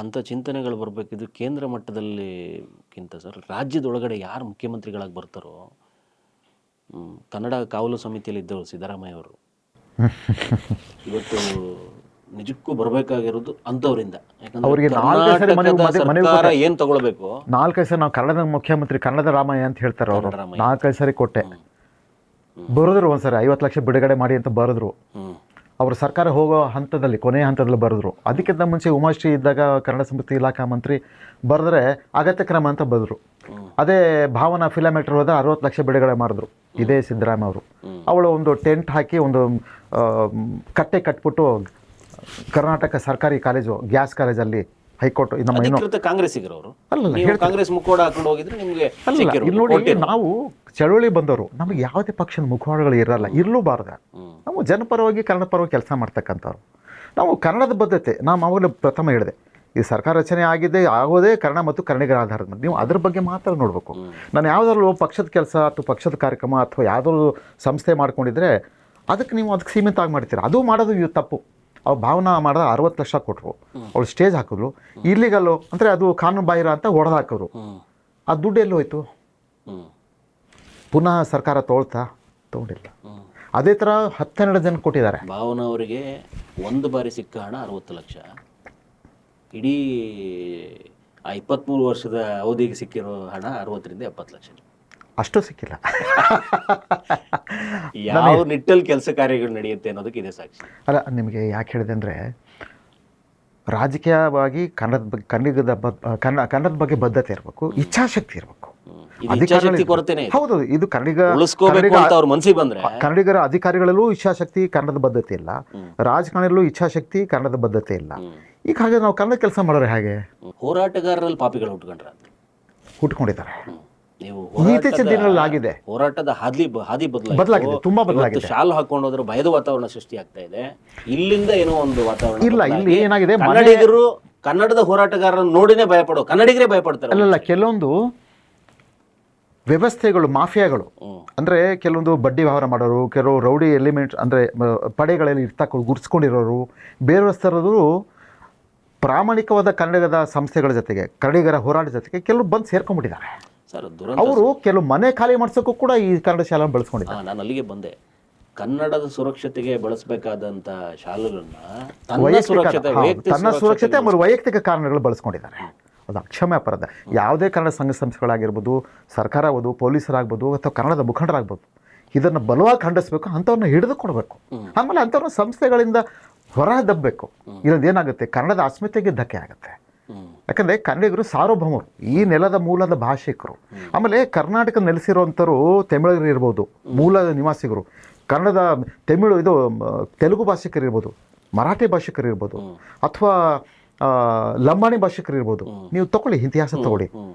ಅಂಥ ಚಿಂತನೆಗಳು ಬರಬೇಕಿದ್ದು ಕೇಂದ್ರ ಮಟ್ಟದಲ್ಲಿಕ್ಕಿಂತ ಸರ್ ರಾಜ್ಯದೊಳಗಡೆ ಯಾರು ಮುಖ್ಯಮಂತ್ರಿಗಳಾಗಿ ಬರ್ತಾರೋ ಕನ್ನಡ ಕಾವಲು ಸಮಿತಿಯಲ್ಲಿ ಇದ್ದವರು ಸಿದ್ದರಾಮಯ್ಯ ಅವರು ಇವತ್ತು ನಿಜಕ್ಕೂ ಬರಬೇಕಾಗಿರೋದು ಅಂಥವರಿಂದ. ಅವರಿಗೆ ಯಾಕಂದ್ರೆ ಸರ್ಕಾರ ಏನು ತಗೊಳ್ಬೇಕು 4 ಸರಿ ನಾವು ಕನ್ನಡದ ಮುಖ್ಯಮಂತ್ರಿ ಕನ್ನಡದ ರಾಮಯ್ಯ ಅಂತ ಹೇಳ್ತಾರೆ ಅವರು. 4 ಸರಿ ಕೊಟ್ಟೆ ಬರೆದ್ರು, ಒಂದ್ಸರಿ 50 ಲಕ್ಷ ಬಿಡುಗಡೆ ಮಾಡಿ ಅಂತ ಬರೆದ್ರು. ಅವರು ಸರ್ಕಾರ ಹೋಗೋ ಹಂತದಲ್ಲಿ ಕೊನೆಯ ಹಂತದಲ್ಲಿ ಬರೆದ್ರು. ಅದಕ್ಕಿಂತ ಮುಂಚೆ ಉಮಾಶ್ರೀ ಇದ್ದಾಗ ಕನ್ನಡ ಸಂಸ್ಕೃತಿ ಇಲಾಖಾ ಮಂತ್ರಿ ಬರೆದ್ರೆ ಅಗತ್ಯ ಕ್ರಮ ಅಂತ ಬರೆದ್ರು. ಅದೇ ಭಾವನಾ ಫಿಲಮೇಟ್ರ್ ಹೋದ 60 ಲಕ್ಷ ಬಿಡುಗಡೆ ಮಾಡಿದ್ರು ಇದೇ ಸಿದ್ದರಾಮಯ್ಯ ಅವರು. ಅವಳು ಒಂದು ಟೆಂಟ್ ಹಾಕಿ ಒಂದು ಕಟ್ಟೆ ಕಟ್ಬಿಟ್ಟು ಕರ್ನಾಟಕ ಸರ್ಕಾರಿ ಕಾಲೇಜು ಗ್ಯಾಸ್ ಕಾಲೇಜಲ್ಲಿ ಹೈಕೋರ್ಟ್ ನಮ್ಮ ಕಾಂಗ್ರೆಸ್ಸಿಗರವರು ಅಲ್ಲ ಕಾಂಗ್ರೆಸ್ ಮುಖವಾಡ ಹಾಕೊಂಡು ಹೋಗಿದ್ರೆ ನಿಮಗೆ ಅಲ್ಲ. ಇಲ್ಲಿ ನೋಡಿ, ನಾವು ಚಳುವಳಿ ಬಂದವರು, ನಮಗೆ ಯಾವುದೇ ಪಕ್ಷದ ಮುಖವಾಡಗಳು ಇರಲ್ಲ, ಇರಲೂಬಾರ್ದು. ನಾವು ಜನಪರವಾಗಿ ಕನ್ನಡ ಪರವಾಗಿ ಕೆಲಸ ಮಾಡ್ತಕ್ಕಂಥವ್ರು. ನಾವು ಕನ್ನಡದ ಬದ್ಧತೆ, ನಾನು ಅವಾಗಲೇ ಪ್ರಥಮ ಹೇಳಿದೆ, ಈ ಸರ್ಕಾರ ರಚನೆ ಆಗೋದೇ ಕನ್ನಡ ಮತ್ತು ಕನ್ನಡಿಗರ ಆಧಾರದ ಮೇಲೆ. ನೀವು ಅದ್ರ ಬಗ್ಗೆ ಮಾತ್ರ ನೋಡಬೇಕು. ನಾನು ಯಾವುದಾದ್ರು ಪಕ್ಷದ ಕೆಲಸ ಅಥವಾ ಪಕ್ಷದ ಕಾರ್ಯಕ್ರಮ ಅಥವಾ ಯಾವುದಾದ್ರು ಸಂಸ್ಥೆ ಮಾಡ್ಕೊಂಡಿದ್ರೆ ಅದಕ್ಕೆ ಸೀಮಿತ ಆಗಿ ಮಾಡ್ತೀರ. ಅದು ಮಾಡೋದು ಇದು ತಪ್ಪು. ಅವ್ರು ಭಾವನಾ ಮಾಡಿದ 60 ಲಕ್ಷ ಕೊಟ್ಟರು, ಅವಳು ಸ್ಟೇಜ್ ಹಾಕಿದ್ರು, ಇಲ್ಲಿಗಲ್ಲು ಅಂದರೆ ಅದು ಕಾನೂನು ಬಾಹಿರ ಅಂತ ಹೊಡೆದು ಹಾಕಿದ್ರು. ಆ ದುಡ್ಡು ಎಲ್ಲಿ ಹೋಯ್ತು? ಪುನಃ ಸರ್ಕಾರ ತೊಗೊಂಡಿಲ್ಲ. ಅದೇ ಥರ 12 ಜನ ಕೊಟ್ಟಿದ್ದಾರೆ. ಭಾವನಾ ಅವರಿಗೆ ಒಂದು ಬಾರಿ ಸಿಕ್ಕ ಹಣ 60 ಲಕ್ಷ, ಇಡೀ ಆ 23 ವರ್ಷದ ಅವಧಿಗೆ ಸಿಕ್ಕಿರೋ ಹಣ 60ರಿಂದ 70 ಲಕ್ಷ. ಅಷ್ಟು ಸಿಕ್ಕಿಲ್ಲ. ಯಾವ ನಿಟ್ಟಲ್ಲಿ ಕೆಲಸ ಕಾರ್ಯಗಳು ನಡೆಯುತ್ತೆ ಅನ್ನೋದಕ್ಕೆ ಇದೆ ಸಾಕ್ಷಿ. ಅಲ್ಲ, ನಿಮಗೆ ಯಾಕೆ ಹೇಳಿದೆ ಅಂದರೆ, ರಾಜಕೀಯವಾಗಿ ಕನ್ನಡದ ಬಗ್ಗೆ ಬದ್ಧತೆ ಇರಬೇಕು, ಇಚ್ಛಾಶಕ್ತಿ ಇರಬೇಕು. ಹೌದು, ಇದು ಕನ್ನಡಿಗರ ಅಧಿಕಾರಿಗಳಲ್ಲೂ ಇಚ್ಛಾಶಕ್ತಿ, ಕನ್ನಡದ ಬದ್ಧತೆ ಇಲ್ಲ. ರಾಜಕಾರಣಿಗಳಲ್ಲೂ ಇಚ್ಛಾಶಕ್ತಿ, ಕನ್ನಡದ ಬದ್ಧತೆ ಇಲ್ಲ. ಈಗ ಹಾಗೆ ನಾವು ಕನ್ನಡ ಕೆಲಸ ಮಾಡೋರು ಹೇಗೆ? ಹೋರಾಟಗಾರರಲ್ಲಿ ಪಾಪಿಗಳು ಹುಟ್ಕೊಂಡಿದ್ದಾರೆ. ನೀವು ಇತ್ತೀಚಿನ ದಿನಗಳಲ್ಲಿ ಆಗಿದೆ. ಹೋರಾಟದ ಹಾದಿ ಬದಲಾಗಿದೆ, ತುಂಬಾ ಬದಲಾಗಿದೆ. ಶಾಲು ಹಾಕೊಂಡೋದ್ರೆ ಭಯದ ವಾತಾವರಣ ಸೃಷ್ಟಿ ಆಗ್ತಾ ಇದೆ. ಇಲ್ಲಿಂದ ಏನೋ ಒಂದು ವಾತಾವರಣ ಇಲ್ಲ. ಇಲ್ಲಿ ಏನಾಗಿದೆ, ಕನ್ನಡಿಗರು ಕನ್ನಡದ ಹೋರಾಟಗಾರರನ್ನು ನೋಡಿನೇ ಭಯಪಡೋ ಕನ್ನಡಿಗರೇ ಭಯಪಡ್ತಾರೆ. ಅಲ್ಲ, ಕೆಲವೊಂದು ವ್ಯವಸ್ಥೆಗಳು, ಮಾಫಿಯಾಗಳು ಅಂದ್ರೆ ಕೆಲವೊಂದು ಬಡ್ಡಿ ವ್ಯವಹಾರ ಮಾಡೋರು, ಕೆಲವು ರೌಡಿ ಎಲಿಮೆಂಟ್ಸ್ ಅಂದ್ರೆ ಪಡೆಗಳಲ್ಲಿ ಗುರ್ಸ್ಕೊಂಡಿರೋರು, ಬೇರೆಯವರು ಪ್ರಾಮಾಣಿಕವಾದ ಕನ್ನಡದ ಸಂಸ್ಥೆಗಳ ಜೊತೆಗೆ, ಕನ್ನಡಿಗರ ಹೋರಾಟದ ಜೊತೆಗೆ ಕೆಲವು ಬಂದು ಸೇರ್ಕೊಂಡ್ಬಿಟ್ಟಿದ್ದಾರೆ. ಅವರು ಕೆಲವು ಮನೆ ಖಾಲಿ ಮಾಡ್ಸೋಕ್ಕೂ ಕೂಡ ಈ ಕನ್ನಡ ಶಾಲೆ ಬೆಳೆಸ್ಕೊಂಡಿದ್ದಾರೆ. ನಾನು ಅಲ್ಲಿಗೆ ಬಂದೆ. ಕನ್ನಡದ ಸುರಕ್ಷತೆಗೆ ಬಳಸಬೇಕಾದಂತ ಶಾಲೆಗಳನ್ನ ತನ್ನ ಸುರಕ್ಷತೆ ಮತ್ತು ವೈಯಕ್ತಿಕ ಕಾರಣಗಳು ಬಳಸ್ಕೊಂಡಿದ್ದಾರೆ. ಅದು ಅಕ್ಷಮ್ಯ ಅಪರಾಧ. ಯಾವುದೇ ಕನ್ನಡ ಸಂಘ ಸಂಸ್ಥೆಗಳಾಗಿರ್ಬೋದು, ಸರ್ಕಾರ ಆಗ್ಬೋದು, ಪೊಲೀಸರಾಗ್ಬೋದು, ಅಥವಾ ಕನ್ನಡದ ಮುಖಂಡರಾಗ್ಬೋದು, ಇದನ್ನು ಬಲವಾಗಿ ಖಂಡಿಸಬೇಕು, ಅಂಥವ್ರನ್ನ ಹಿಡಿದು ಕೊಡಬೇಕು. ಆಮೇಲೆ ಅಂಥವ್ರನ್ನ ಸಂಸ್ಥೆಗಳಿಂದ ಹೊರ ದಬ್ಬಬೇಕು. ಇಲ್ಲದ ಏನಾಗುತ್ತೆ, ಕನ್ನಡದ ಅಸ್ಮಿತೆಗೆ ಧಕ್ಕೆ ಆಗುತ್ತೆ. ಯಾಕಂದರೆ ಕನ್ನಡಿಗರು ಸಾರ್ವಭೌಮರು, ಈ ನೆಲದ ಮೂಲದ ಭಾಷಿಕರು. ಆಮೇಲೆ ಕರ್ನಾಟಕ ನೆಲೆಸಿರುವಂಥವ್ರು ತಮಿಳರು ಇರ್ಬೋದು, ಮೂಲ ನಿವಾಸಿಗರು, ಕನ್ನಡದ ತೆಲುಗು ಭಾಷಿಕರು ಇರ್ಬೋದು, ಮರಾಠಿ ಭಾಷಿಕರು ಇರ್ಬೋದು, ಅಥವಾ ಲಂಬಾಣಿ ಭಾಷಿಕರು ಇರ್ಬೋದು. ನೀವು ತಗೊಳ್ಳಿ, ಇತಿಹಾಸ ತಗೊಳ್ಳಿ,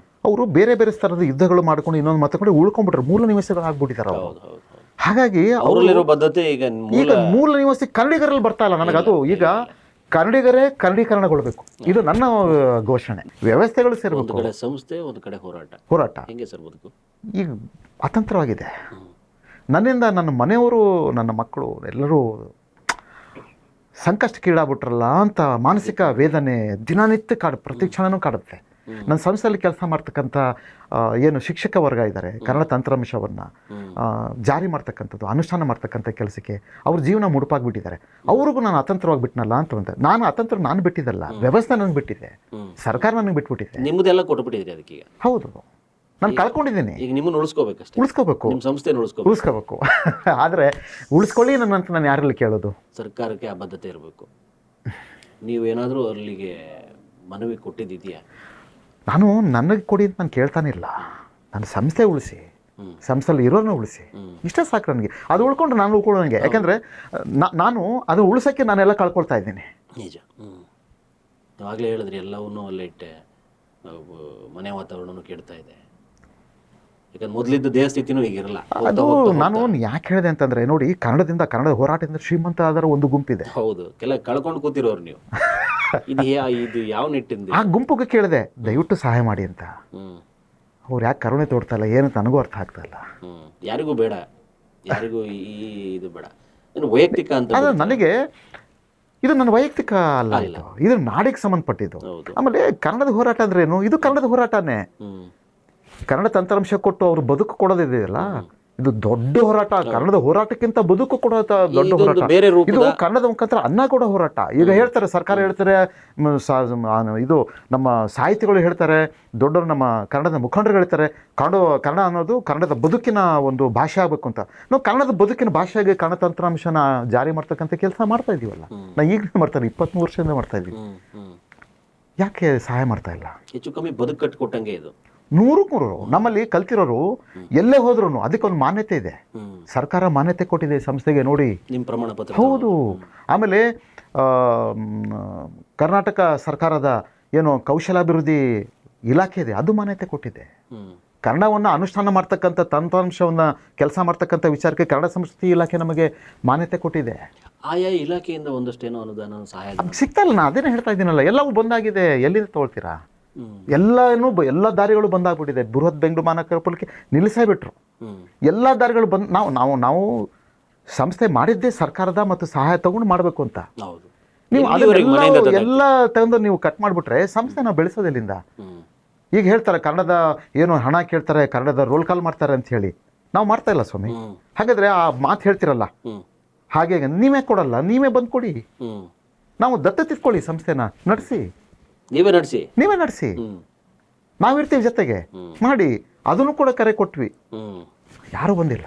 ಅವರು ಬೇರೆ ಬೇರೆ ಥರದ ಯುದ್ಧಗಳು ಮಾಡ್ಕೊಂಡು ಇನ್ನೊಂದು ಮಾತಾಡ್ಕೊಂಡು ಉಳ್ಕೊಂಡ್ಬಿಟ್ರೆ ಮೂಲ ನಿವಾಸಿಗಳು ಆಗ್ಬಿಟ್ಟಿದ್ದಾರೆ ಅವರು. ಹಾಗಾಗಿ ಅವರಲ್ಲಿರೋ ಬದ್ಧತೆ ಈಗ ಮೂಲ ನಿವಾಸಿ ಕನ್ನಡಿಗರಲ್ಲಿ ಬರ್ತಾ ಇಲ್ಲ. ನನಗದು ಈಗ ಕನ್ನಡಿಗರೇ ಕನ್ನಡೀಕರಣಗೊಳ್ಬೇಕು, ಇದು ನನ್ನ ಘೋಷಣೆ. ವ್ಯವಸ್ಥೆಗಳು ಸೇರಬೇಕು. ಒಂದು ಕಡೆ ಸಂಸ್ಥೆ, ಒಂದು ಕಡೆ ಹೋರಾಟ. ಹೆಂಗೆ ಸರ್ ಬದುಕು ಈಗ ಅತಂತ್ರವಾಗಿದೆ. ನನ್ನಿಂದ ನನ್ನ ಮನೆಯವರು, ನನ್ನ ಮಕ್ಕಳು ಎಲ್ಲರೂ ಸಂಕಷ್ಟಕ್ಕೀಡಾಗ್ಬಿಟ್ರಲ್ಲ ಅಂತ ಮಾನಸಿಕ ವೇದನೆ ದಿನನಿತ್ಯ ಪ್ರತಿ ಕ್ಷಣನೂ ಕಾಡುತ್ತೆ. ನನ್ನ ಸಂಸ್ಥೆಯಲ್ಲಿ ಕೆಲಸ ಮಾಡ್ತಕ್ಕಂಥ ಏನು ಶಿಕ್ಷಕ ವರ್ಗ ಇದ್ದಾರೆ, ಕನ್ನಡ ತಂತ್ರಾಂಶವನ್ನು ಜಾರಿ ಮಾಡ್ತಕ್ಕಂಥದ್ದು, ಅನುಷ್ಠಾನ ಮಾಡ್ತಕ್ಕಂಥ ಕೆಲಸಕ್ಕೆ ಅವ್ರ ಜೀವನ ಮುಡುಪಾಗ್ಬಿಟ್ಟಿದ್ದಾರೆ. ಅವ್ರಿಗೂ ನಾನು ಅತಂತ್ರವಾಗಿಬಿಟ್ನಲ್ಲ ಅಂತ. ನಾನು ಅತಂತ್ರ ನಾನು ಬಿಟ್ಟಿದ್ದಲ್ಲ, ವ್ಯವಸ್ಥೆ ನನಗೆ ಬಿಟ್ಟಿದೆ, ಸರ್ಕಾರ ನನಗೆ ಬಿಟ್ಬಿಟ್ಟಿದೆ. ನಿಮ್ಮದೆಲ್ಲ ಕೊಟ್ಬಿಟ್ಟಿದ್ರಿ ಅದಕ್ಕೆ. ಹೌದು, ನಾನು ಕಳ್ಕೊಂಡಿದ್ದೀನಿ. ಈಗ ನಿಮ್ಮನ್ನು ಉಳಿಸ್ಕೋಬೇಕು, ನಿಮ್ಮ ಸಂಸ್ಥೆ ಉಳಿಸ್ಕೋಬೇಕು. ಆದರೆ ಉಳಿಸ್ಕೊಳ್ಳಿ ನನ್ನಂತ ನಾನು ಯಾರಲ್ಲಿ ಕೇಳೋದು? ಸರ್ಕಾರಕ್ಕೆ ಆ ಬದ್ಧತೆ ಇರಬೇಕು. ನೀವೇನಾದರೂ ಅಲ್ಲಿಗೆ ಮನವಿ ಕೊಟ್ಟಿದ್ದೀಯಾ? ನಾನು ನನಗೆ ಕೊಡಿ ಅಂತ ನಾನು ಕೇಳ್ತಾನೆ ಇಲ್ಲ. ನನ್ನ ಸಂಸ್ಥೆ ಉಳಿಸಿ, ಸಂಸ್ಥೆಯಲ್ಲಿ ಇರೋರನ್ನ ಉಳಿಸಿ, ಇಷ್ಟೇ ಸಾಕು ನನಗೆ. ಅದು ಉಳ್ಕೊಂಡು ನಾನು ಉಳ್ಕೊಳ್ಳೋಂಗೆ. ಯಾಕೆಂದರೆ ನಾನು ಅದು ಉಳಿಸೋಕ್ಕೆ ನಾನೆಲ್ಲ ಕಳ್ಕೊಳ್ತಾ ಇದ್ದೀನಿ. ನಿಜ. ಆವಾಗಲೇ ಹೇಳಿದ್ರಿ, ಎಲ್ಲವನ್ನೂ ಅಲ್ಲೇ ಇಟ್ಟೆ, ಮನೆ ವಾತಾವರಣನೂ ಕೆಡ್ತಾ ಇದೆ. ಯಾಕಂದ್ರೆ ಮೊದಲಿದ್ದ ದೇಹ ಸ್ಥಿತಿನೂ ಈಗಿರಲ್ಲ. ಅದು ನಾನು ಯಾಕೆ ಹೇಳಿದೆ ಅಂತಂದರೆ, ನೋಡಿ, ಕನ್ನಡದ ಹೋರಾಟದಿಂದ ಶ್ರೀಮಂತ ಆದರ ಒಂದು ಗುಂಪಿದೆ. ಹೌದು, ಕೆಲ ಕಳ್ಕೊಂಡು ಕೂತಿರೋರು ನೀವು. ಇದು ಯಾವ ನಿಟ್ಟಿಂದ? ಆ ಗುಂಪಿಗೆ ಕೇಳಿದೆ, ದಯವಿಟ್ಟು ಸಹಾಯ ಮಾಡಿ ಅಂತ. ಅವ್ರು ಯಾಕೆ ಕರುಣೆ ತೋಡ್ತಾ ಇಲ್ಲ ಏನಂತ ನನಗೂ ಅರ್ಥ ಆಗ್ತಾ ಇಲ್ಲ. ಯಾರಿಗೂ ಬೇಡ, ಯಾರಿಗೂ ಇದು ಬೇಡ, ವೈಯಕ್ತಿಕ ಅಂತ. ನನಗೆ ಇದು ನನ್ನ ವೈಯಕ್ತಿಕ ಅಲ್ಲ, ಇದು ನಾಡಿಗೆ ಸಂಬಂಧಪಟ್ಟಿದ್ದು. ಹೌದು. ಆಮೇಲೆ ಕನ್ನಡದ ಹೋರಾಟ ಅಂದ್ರೆ ಏನು? ಇದು ಕನ್ನಡದ ಹೋರಾಟನೇ. ಹ್ಮ್ ಕನ್ನಡ ತಂತ್ರಾಂಶ ಕೊಟ್ಟು ಅವ್ರು ಬದುಕು ಕೊಡೋದಿದೆಯಲ್ಲ, ಇದು ದೊಡ್ಡ ಹೋರಾಟ. ಕನ್ನಡದ ಹೋರಾಟಕ್ಕಿಂತ ಬದುಕು ಕೊಡೋ ದೊಡ್ಡ ಇದೊಂದು ಹೋರಾಟ. ಬೇರೆ ಇದು ರೂಪದ ಕನ್ನಡದ ಮುಖಾಂತರ ಅನ್ನ ಕೊಡೋ ಹೋರಾಟ. ಈಗ ಹೇಳ್ತಾರೆ, ಸರ್ಕಾರ ಹೇಳ್ತಾರೆ, ಇದು ನಮ್ಮ ಸಾಹಿತಿಗಳು ಹೇಳ್ತಾರೆ, ದೊಡ್ಡವರು ನಮ್ಮ ಕನ್ನಡದ ಮುಖಂಡರು ಹೇಳ್ತಾರೆ, ಕನ್ನಡ ಅನ್ನೋದು ಕನ್ನಡದ ಬದುಕಿನ ಒಂದು ಭಾಷೆ ಆಗಬೇಕು ಅಂತ. ನಾವು ಕನ್ನಡದ ಬದುಕಿನ ಭಾಷೆಗೆ ಕನ್ನಡ ತಂತ್ರಾಂಶನ ಜಾರಿ ಮಾಡ್ತಕ್ಕಂಥ ಕೆಲಸ ಮಾಡ್ತಾ ಇದೀವಲ್ಲ. ನಾವು ಈಗಲೇ ಮಾಡ್ತಾರೆ, 23 ವರ್ಷದಿಂದ ಮಾಡ್ತಾ ಇದೀವಿ. ಯಾಕೆ ಸಹಾಯ ಮಾಡ್ತಾ ಇಲ್ಲ? ಹೆಚ್ಚು ಕಮ್ಮಿ ಬದುಕು ಕಟ್ಟಿಕೊಟ್ಟಂಗೆ ಇದು. 100ಕ್ಕೆ 100 ನಮ್ಮಲ್ಲಿ ಕಲ್ತಿರೋರು ಎಲ್ಲೇ ಹೋದ್ರು ಅದಕ್ಕೊಂದು ಮಾನ್ಯತೆ ಇದೆ. ಸರ್ಕಾರ ಮಾನ್ಯತೆ ಕೊಟ್ಟಿದೆ ಸಂಸ್ಥೆಗೆ, ನೋಡಿ ನಿಮ್ಮ ಪ್ರಮಾಣ ಪತ್ರ. ಹೌದು. ಆಮೇಲೆ ಕರ್ನಾಟಕ ಸರ್ಕಾರದ ಏನು ಕೌಶಲಾಭಿವೃದ್ಧಿ ಇಲಾಖೆ ಇದೆ, ಅದು ಮಾನ್ಯತೆ ಕೊಟ್ಟಿದೆ. ಕನ್ನಡವನ್ನು ಅನುಷ್ಠಾನ ಮಾಡ್ತಕ್ಕಂಥ ತಂತ್ರಾಂಶವನ್ನು ಕೆಲಸ ಮಾಡ್ತಕ್ಕಂಥ ವಿಚಾರಕ್ಕೆ ಕನ್ನಡ ಸಂಸ್ಕೃತಿ ಇಲಾಖೆ ನಮಗೆ ಮಾನ್ಯತೆ ಕೊಟ್ಟಿದೆ. ಆಯಾ ಇಲಾಖೆಯಿಂದ ಒಂದಷ್ಟೇನೋ ಅನುದಾನ ಸಹಾಯ ಸಿಗ್ತಾ ಇಲ್ಲ. ನಾನು ಅದೇನೇ ಹೇಳ್ತಾ ಇದ್ದೀನಲ್ಲ, ಎಲ್ಲವೂ ಬಂದಾಗಿದೆ. ಎಲ್ಲಿಂದ ತೊಗೊಳ್ತೀರಾ? ಎಲ್ಲ ದಾರಿಗಳು ಬಂದಾಗ್ಬಿಟ್ಟಿದೆ. ಬೃಹತ್ ಬೆಂಗಳೂರು ಮಹಾನಗರ ಪಾಲಿಕೆ ನಿಲ್ಲಿಸೇ ಬಿಟ್ರು. ಎಲ್ಲ ದಾರಿಗಳು ಬಂದು ನಾವು ಸಂಸ್ಥೆ ಮಾಡಿದ್ದೇ ಸರ್ಕಾರದ ಮತ್ತು ಸಹಾಯ ತಗೊಂಡು ಮಾಡಬೇಕು ಅಂತ. ನೀವು ಎಲ್ಲ ತಗೊಂಡು ನೀವು ಕಟ್ ಮಾಡಿಬಿಟ್ರೆ ಸಂಸ್ಥೆ ನಾವು ಬೆಳೆಸೋದಿಲ್ಲಿಂದ. ಈಗ ಹೇಳ್ತಾರೆ ಕನ್ನಡದ ಏನು ಹಣ ಕೇಳ್ತಾರೆ, ಕನ್ನಡದ ರೋಲ್ ಕಾಲ್ ಮಾಡ್ತಾರೆ ಅಂತ ಹೇಳಿ. ನಾವು ಮಾಡ್ತಾ ಇಲ್ಲ ಸ್ವಾಮಿ. ಹಾಗಾದ್ರೆ ಆ ಮಾತು ಹೇಳ್ತಿರಲ್ಲ, ಹಾಗೆ ನೀವೇ ಕೊಡಲ್ಲ, ನೀವೇ ಬಂದು ಕೊಡಿ. ನಾವು ದತ್ತತಿಸ್ಕೊಳ್ಳಿ, ಸಂಸ್ಥೆನ ನಡೆಸಿ, ನೀವೇ ನಡೆಸಿ, ನಾವಿರ್ತೀವಿ ಜೊತೆಗೆ ಮಾಡಿ. ಅದನ್ನು ಕೂಡ ಕರೆ ಕೊಟ್ವಿ, ಯಾರು ಬಂದಿಲ್ಲ.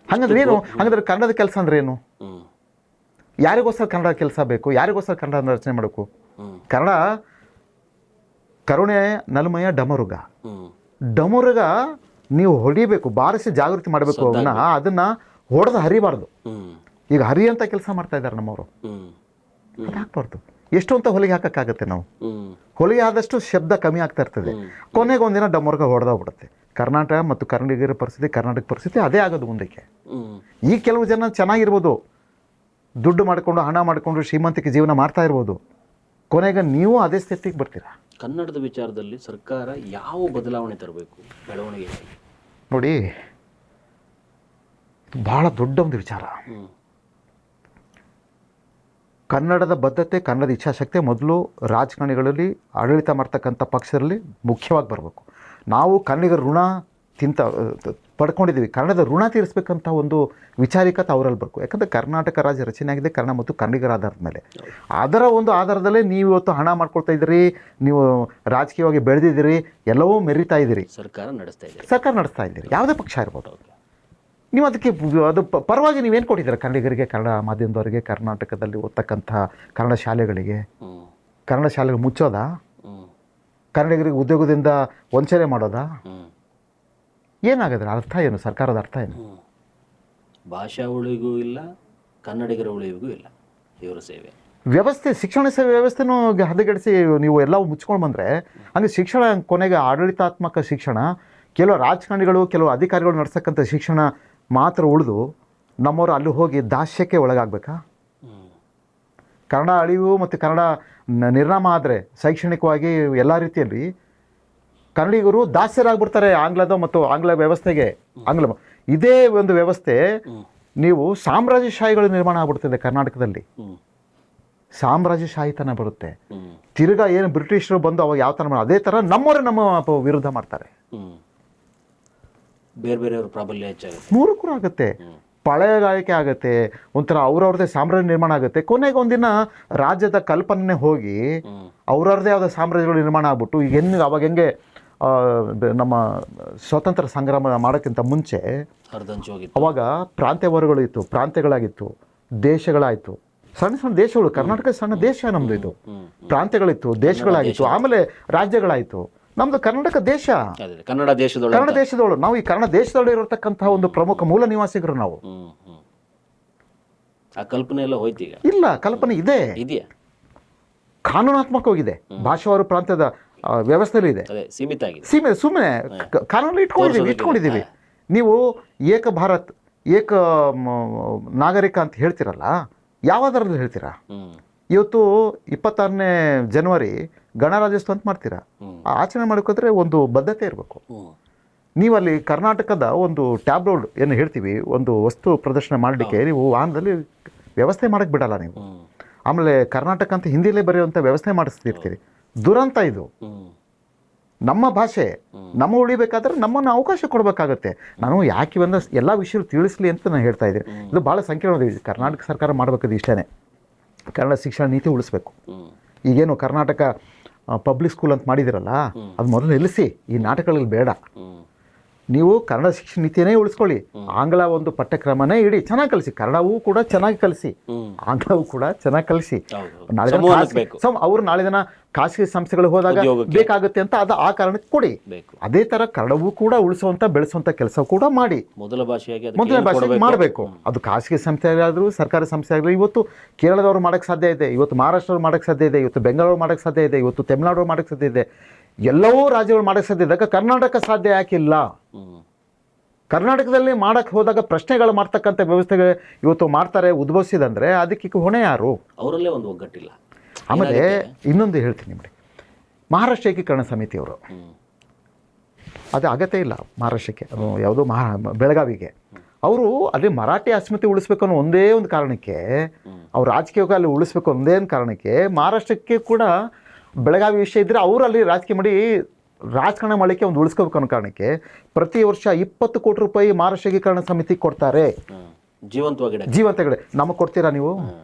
ಹಾಗಾದ್ರೆ ಏನು? ಹಾಗಾದ್ರೆ ಕನ್ನಡದ ಕೆಲಸ ಅಂದ್ರೆ ಏನು? ಯಾರಿಗೋಸ್ಕರ ಕನ್ನಡ ಕೆಲಸ ಬೇಕು? ಯಾರಿಗೋಸ್ಕರ ಕನ್ನಡ ರಚನೆ ಮಾಡಬೇಕು? ಕನ್ನಡ ಕರುಣೆ ನಲುಮಯ ಡಮರುಗ ನೀವು ಹೊಡಿಬೇಕು, ಬಾರಿಸಿ ಜಾಗೃತಿ ಮಾಡಬೇಕು. ಅದನ್ನ ಹೊಡೆದು ಹರಿಬಾರ್ದು. ಈಗ ಹರಿ ಅಂತ ಕೆಲಸ ಮಾಡ್ತಾ ಇದ್ದಾರೆ ನಮ್ಮವರು. ಹಾಕ್ಬಾರ್ದು. ಎಷ್ಟು ಅಂತ ಹೊಲಿಗೆ ಹಾಕಕ್ಕಾಗತ್ತೆ? ನಾವು ಹೊಲಿಗೆ ಆದಷ್ಟು ಶಬ್ದ ಕಮ್ಮಿ ಆಗ್ತಾ ಇರ್ತದೆ. ಕೊನೆಗೆ ಒಂದಿನ ಡಮರ್ಗ ಹೊಡೆದೋಗ್ಬಿಡುತ್ತೆ. ಕರ್ನಾಟಕ ಮತ್ತು ಕನ್ನಡಿಗರ ಪರಿಸ್ಥಿತಿ, ಕರ್ನಾಟಕ ಪರಿಸ್ಥಿತಿ ಅದೇ ಆಗೋದು ಮುಂದಕ್ಕೆ. ಈ ಕೆಲವು ಜನ ಚೆನ್ನಾಗಿರ್ಬೋದು, ದುಡ್ಡು ಮಾಡಿಕೊಂಡು ಹಣ ಮಾಡಿಕೊಂಡು ಶ್ರೀಮಂತಿಕೆ ಜೀವನ ಮಾಡ್ತಾ ಇರ್ಬೋದು. ಕೊನೆಗೆ ನೀವು ಅದೇ ಸ್ಥಿತಿಗೆ ಬರ್ತೀರಾ. ಕನ್ನಡದ ವಿಚಾರದಲ್ಲಿ ಸರ್ಕಾರ ಯಾವ ಬದಲಾವಣೆ ತರಬೇಕು, ಬೆಳವಣಿಗೆ? ನೋಡಿ, ಬಹಳ ದೊಡ್ಡ ಒಂದು ವಿಚಾರ. ಕನ್ನಡದ ಬದ್ಧತೆ, ಕನ್ನಡದ ಇಚ್ಛಾಶಕ್ತಿ ಮೊದಲು ರಾಜಕಾರಣಿಗಳಲ್ಲಿ, ಆಡಳಿತ ಮಾಡ್ತಕ್ಕಂಥ ಪಕ್ಷದಲ್ಲಿ ಮುಖ್ಯವಾಗಿ ಬರಬೇಕು. ನಾವು ಕನ್ನಡಿಗರ ಋಣ ಪಡ್ಕೊಂಡಿದ್ದೀವಿ. ಕನ್ನಡದ ಋಣ ತೀರಿಸಬೇಕಂತ ಒಂದು ವಿಚಾರಿಕತೆ ಅವರಲ್ಲಿ ಬರಬೇಕು. ಯಾಕಂದರೆ ಕರ್ನಾಟಕ ರಾಜ್ಯ ರಚನೆ ಆಗಿದೆ ಕನ್ನಡ ಮತ್ತು ಕನ್ನಡಿಗರ ಆಧಾರದ ಮೇಲೆ. ಅದರ ಒಂದು ಆಧಾರದಲ್ಲೇ ನೀವು ಇವತ್ತು ಹಣ ಮಾಡ್ಕೊಳ್ತಾ ಇದ್ದೀರಿ, ನೀವು ರಾಜಕೀಯವಾಗಿ ಬೆಳೆದಿದ್ದೀರಿ, ಎಲ್ಲವೂ ಮೆರಿತಾ ಇದ್ದೀರಿ, ಸರ್ಕಾರ ನಡೆಸ್ತಾ ಇದ್ದೀರಿ, ಯಾವುದೇ ಪಕ್ಷ ಇರ್ಬೋದು. ನೀವು ಅದಕ್ಕೆ ಅದು ಪರವಾಗಿ ನೀವೇನು ಕೊಟ್ಟಿದ್ದೀರ ಕನ್ನಡಿಗರಿಗೆ, ಕನ್ನಡ ಮಾಧ್ಯಮದವರಿಗೆ, ಕರ್ನಾಟಕದಲ್ಲಿ ಓದ್ತಕ್ಕಂಥ ಕನ್ನಡ ಶಾಲೆಗಳಿಗೆ? ಕನ್ನಡ ಶಾಲೆಗಳು ಮುಚ್ಚೋದಾ? ಕನ್ನಡಿಗರಿಗೆ ಉದ್ಯೋಗದಿಂದ ವಂಚನೆ ಮಾಡೋದಾ? ಏನಾಗಿದ್ರೆ ಅರ್ಥ ಏನು? ಸರ್ಕಾರದ ಅರ್ಥ ಏನು? ಭಾಷಾ ಉಳಿಗೂ ಇಲ್ಲ, ಕನ್ನಡಿಗರ ಉಳಿವಿಗೂ ಇಲ್ಲ ಇವರ ಸೇವೆ. ವ್ಯವಸ್ಥೆ, ಶಿಕ್ಷಣ ಸೇವೆ ವ್ಯವಸ್ಥೆನೂ ಹದಗೆಡಿಸಿ ನೀವು ಎಲ್ಲವೂ ಮುಚ್ಕೊಂಡು ಬಂದರೆ ಹಂಗೆ ಶಿಕ್ಷಣ ಕೊನೆಗೆ ಆಡಳಿತಾತ್ಮಕ ಶಿಕ್ಷಣ, ಕೆಲವು ರಾಜಕಾರಣಿಗಳು, ಕೆಲವು ಅಧಿಕಾರಿಗಳು ನಡೆಸಕ್ಕಂಥ ಶಿಕ್ಷಣ ಮಾತ್ರ ಉಳಿದು ನಮ್ಮವರು ಅಲ್ಲಿ ಹೋಗಿ ದಾಸ್ಯಕ್ಕೆ ಒಳಗಾಗಬೇಕಾ? ಕನ್ನಡ ಅಳಿವು ಮತ್ತು ಕನ್ನಡ ನಿರ್ನಾಮ ಆದರೆ ಶೈಕ್ಷಣಿಕವಾಗಿ ಎಲ್ಲ ರೀತಿಯಲ್ಲಿ ಕನ್ನಡಿಗರು ದಾಸ್ಯರಾಗ್ಬಿಡ್ತಾರೆ ಆಂಗ್ಲದ ಮತ್ತು ಆಂಗ್ಲ ವ್ಯವಸ್ಥೆಗೆ. ಇದೇ ಒಂದು ವ್ಯವಸ್ಥೆ ನೀವು ಸಾಮ್ರಾಜ್ಯಶಾಹಿಗಳು ನಿರ್ಮಾಣ ಆಗ್ಬಿಡ್ತಿದೆ ಕರ್ನಾಟಕದಲ್ಲಿ. ಸಾಮ್ರಾಜ್ಯಶಾಹಿತನ ಬರುತ್ತೆ. ತಿರ್ಗಾ ಏನು ಬ್ರಿಟಿಷರು ಬಂದು ಅವಾಗ ಯಾವ ಥರ ಅದೇ ಥರ ನಮ್ಮವರೇ ನಮ್ಮ ವಿರುದ್ಧ ಮಾಡ್ತಾರೆ. ಬೇರೆ ಬೇರೆಯವ್ರ ಪ್ರಾಬಲ್ಯ ಹೆಚ್ಚಾಗುತ್ತೆ, ಮೂರಕ್ಕೂ ಆಗುತ್ತೆ, ಪಳೆಗಾರಿಕೆ ಆಗುತ್ತೆ, ಒಂಥರ ಅವ್ರವ್ರದ್ದೇ ಸಾಮ್ರಾಜ್ಯ ನಿರ್ಮಾಣ ಆಗುತ್ತೆ. ಕೊನೆಗೆ ಒಂದಿನ ರಾಜ್ಯದ ಕಲ್ಪನೆ ಹೋಗಿ ಅವ್ರವ್ರದ್ದೇ ಆದ ಸಾಮ್ರಾಜ್ಯಗಳು ನಿರ್ಮಾಣ ಆಗ್ಬಿಟ್ಟು ಈಗ ಅವಾಗ ಹೆಂಗೆ ನಮ್ಮ ಸ್ವಾತಂತ್ರ್ಯ ಸಂಗ್ರಾಮ ಮಾಡೋಕ್ಕಿಂತ ಮುಂಚೆ ಅವಾಗ ಪ್ರಾಂತ್ಯವರ್ಗಗಳು ಇತ್ತು, ಪ್ರಾಂತ್ಯಗಳಾಗಿತ್ತು, ದೇಶಗಳಾಯಿತು, ಸಣ್ಣ ಸಣ್ಣ ದೇಶಗಳು. ಕರ್ನಾಟಕ ಸಣ್ಣ ದೇಶ ನಮ್ಮದು. ಇದು ಪ್ರಾಂತ್ಯಗಳಿತ್ತು, ದೇಶಗಳಾಗಿತ್ತು, ಆಮೇಲೆ ರಾಜ್ಯಗಳಾಯಿತು. ನಮ್ದು ಕರ್ನಾಟಕ ದೇಶ, ಕನ್ನಡ ದೇಶದೊಳು. ನಾವು ಈ ಕನ್ನಡ ದೇಶದೊಳಗೆ ಇರತಕ್ಕಂತಹ ಒಂದು ಪ್ರಮುಖ ಮೂಲ ನಿವಾಸಿಗರು ನಾವು. ಆ ಕಲ್ಪನೆ ಎಲ್ಲ ಹೋಯ್ತು ಈಗ? ಇಲ್ಲ, ಕಲ್ಪನೆ ಇದೆ, ಕಾನೂನಾತ್ಮಕವಾಗಿದೆ. ಭಾಷಾವಾರು ಪ್ರಾಂತ್ಯದ ವ್ಯವಸ್ಥೆಯಲ್ಲಿ ಇದೆ, ಸುಮ್ಮನೆ ಕಾನೂನು ಇಟ್ಕೊಂಡಿದ್ದೀವಿ. ನೀವು ಏಕ ಭಾರತ್, ಏಕ ನಾಗರಿಕ ಅಂತ ಹೇಳ್ತಿರಲ್ಲ, ಯಾವ್ದಾದ್ರಲ್ಲಿ ಹೇಳ್ತೀರಾ? ಇವತ್ತು 26ನೇ ಜನವರಿ ಗಣರಾಜ್ಯೋತ್ಸವ ಅಂತ ಮಾಡ್ತೀರಾ, ಆಚರಣೆ ಮಾಡ್ಕೋದ್ರೆ ಒಂದು ಬದ್ಧತೆ ಇರಬೇಕು. ನೀವಲ್ಲಿ ಕರ್ನಾಟಕದ ಒಂದು ಟ್ಯಾಬ್ಲೋಡ್ ಏನು ಹೇಳ್ತೀವಿ, ಒಂದು ವಸ್ತು ಪ್ರದರ್ಶನ ಮಾಡಲಿಕ್ಕೆ ನೀವು ವಾಹನದಲ್ಲಿ ವ್ಯವಸ್ಥೆ ಮಾಡಕ್ಕೆ ಬಿಡಲ್ಲ ನೀವು. ಆಮೇಲೆ ಕರ್ನಾಟಕ ಅಂತ ಹಿಂದಿಲೇ ಬರೆಯುವಂಥ ವ್ಯವಸ್ಥೆ ಮಾಡಿಸ್ತಿರ್ತೀರಿ. ದುರಂತ ಇದು. ನಮ್ಮ ಭಾಷೆ ನಮ್ಮ ಉಳಿಬೇಕಾದ್ರೆ ನಮ್ಮನ್ನು ಅವಕಾಶ ಕೊಡಬೇಕಾಗತ್ತೆ. ನಾನು ಯಾಕೆ ಬಂದ ಎಲ್ಲ ವಿಷಯ ತಿಳಿಸ್ಲಿ ಅಂತ ನಾನು ಹೇಳ್ತಾ ಇದ್ದೀನಿ. ಇದು ಭಾಳ ಸಂಕೀರ್ಣವಾದ ವಿಷಯ. ಕರ್ನಾಟಕ ಸರ್ಕಾರ ಮಾಡಬೇಕದು ಇಷ್ಟೇ, ಕನ್ನಡ ಶಿಕ್ಷಣ ನೀತಿ ಉಳಿಸ್ಬೇಕು. ಈಗೇನು ಕರ್ನಾಟಕ ಪಬ್ಲಿಕ್ ಸ್ಕೂಲ್ ಅಂತ ಮಾಡಿದಿರಲ್ಲ, ಅದು ಮೊದಲು ನಿಲ್ಲಿಸಿ. ಈ ನಾಟಕಗಳಲ್ಲಿ ಬೇಡ. ನೀವು ಕನ್ನಡ ಶಿಕ್ಷಣ ನೀತಿಯೇ ಉಳಿಸ್ಕೊಳ್ಳಿ. ಆಂಗ್ಲ ಒಂದು ಪಠ್ಯಕ್ರಮನೇ ಇಡಿ, ಚೆನ್ನಾಗಿ ಕಲಿಸಿ. ಕನ್ನಡವೂ ಕೂಡ ಚೆನ್ನಾಗಿ ಕಲಿಸಿ, ಆಂಗ್ಲವೂ ಕೂಡ ಚೆನ್ನಾಗಿ ಕಲಿಸಿ. ನಾಳೆ ದಿನ ಅವ್ರು ನಾಳೆ ದಿನ ಖಾಸಗಿ ಸಂಸ್ಥೆಗಳಿಗೆ ಹೋದಾಗ ಬೇಕಾಗುತ್ತೆ ಅಂತ ಅದು ಆ ಕಾರಣಕ್ಕೆ ಕೊಡಿ. ಅದೇ ತರ ಕನ್ನಡವೂ ಕೂಡ ಉಳಿಸುವಂತ ಬೆಳೆಸುವಂತ ಕೆಲಸ ಕೂಡ ಮಾಡಿ. ಮೊದಲ ಭಾಷೆಗೆ ಮಾಡಬೇಕು. ಅದು ಖಾಸಗಿ ಸಂಸ್ಥೆ ಆದ್ರೂ ಸರ್ಕಾರಿ ಸಂಸ್ಥೆ ಆಗಲಿ. ಇವತ್ತು ಕೇರಳದವ್ರು ಮಾಡಕ್ಕೆ ಸಾಧ್ಯ ಇದೆ, ಇವತ್ತು ಮಹಾರಾಷ್ಟ್ರವ್ರು ಮಾಡಕ್ಕೆ ಸಾಧ್ಯ ಇದೆ, ಇವತ್ತು ಬೆಂಗಳೂರು ಮಾಡಕ್ಕೆ ಸಾಧ್ಯ ಇದೆ, ಇವತ್ತು ತಮಿಳುನಾಡು ಮಾಡಕ್ಕೆ ಸಾಧ್ಯ ಇದೆ. ಎಲ್ಲವೂ ರಾಜ್ಯಗಳು ಮಾಡಕ್ಕೆ ಸಾಧ್ಯ ಇದ್ದಾಗ ಕರ್ನಾಟಕ ಸಾಧ್ಯ ಯಾಕಿಲ್ಲ? ಕರ್ನಾಟಕದಲ್ಲಿ ಮಾಡಕ್ಕೆ ಹೋದಾಗ ಪ್ರಶ್ನೆಗಳು ಮಾಡ್ತಕ್ಕಂಥ ವ್ಯವಸ್ಥೆಗಳು ಇವತ್ತು ಮಾಡ್ತಾರೆ, ಉದ್ಭವಿಸಿದಂದ್ರೆ ಅದಕ್ಕೆ ಹೊಣೆ ಯಾರು? ಅವರಲ್ಲೇ ಒಂದು ಒಗ್ಗಟ್ಟಿಲ್ಲ. ಆಮೇಲೆ ಇನ್ನೊಂದು ಹೇಳ್ತೀನಿ ನೋಡಿ, ಮಹಾರಾಷ್ಟ್ರ ಏಕೀಕರಣ ಸಮಿತಿಯವರು ಅದು ಅಗತ್ಯ ಇಲ್ಲ. ಮಹಾರಾಷ್ಟ್ರಕ್ಕೆ ಯಾವುದೋ ಬೆಳಗಾವಿಗೆ ಅವರು ಅಲ್ಲಿ ಮರಾಠಿ ಅಸ್ಮಿತೆ ಉಳಿಸ್ಬೇಕು ಅನ್ನೋ ಒಂದೇ ಒಂದು ಕಾರಣಕ್ಕೆ, ಅವ್ರು ರಾಜಕೀಯವಾಗಿ ಅಲ್ಲಿ ಉಳಿಸ್ಬೇಕು ಒಂದೇ ಒಂದು ಕಾರಣಕ್ಕೆ ಮಹಾರಾಷ್ಟ್ರಕ್ಕೆ ಕೂಡ ಬೆಳಗಾವಿ ವಿಷಯ ಇದ್ದರೆ ಅವರು ಅಲ್ಲಿ ರಾಜಕೀಯ ಮಾಡಿ ರಾಜಕಾರಣ ಮಾಡಲಿಕ್ಕೆ ಒಂದು ಉಳಿಸ್ಕೋಬೇಕು ಅನ್ನೋ ಕಾರಣಕ್ಕೆ ಪ್ರತಿ ವರ್ಷ 20 ಕೋಟಿ ರೂಪಾಯಿ ಮಹಾರಾಷ್ಟ್ರ ಏಕೀಕರಣ ಸಮಿತಿ ಕೊಡ್ತಾರೆ. ಜೀವಂತಗಡೆ ನಮಗೆ ಕೊಡ್ತೀರಾ ನೀವು?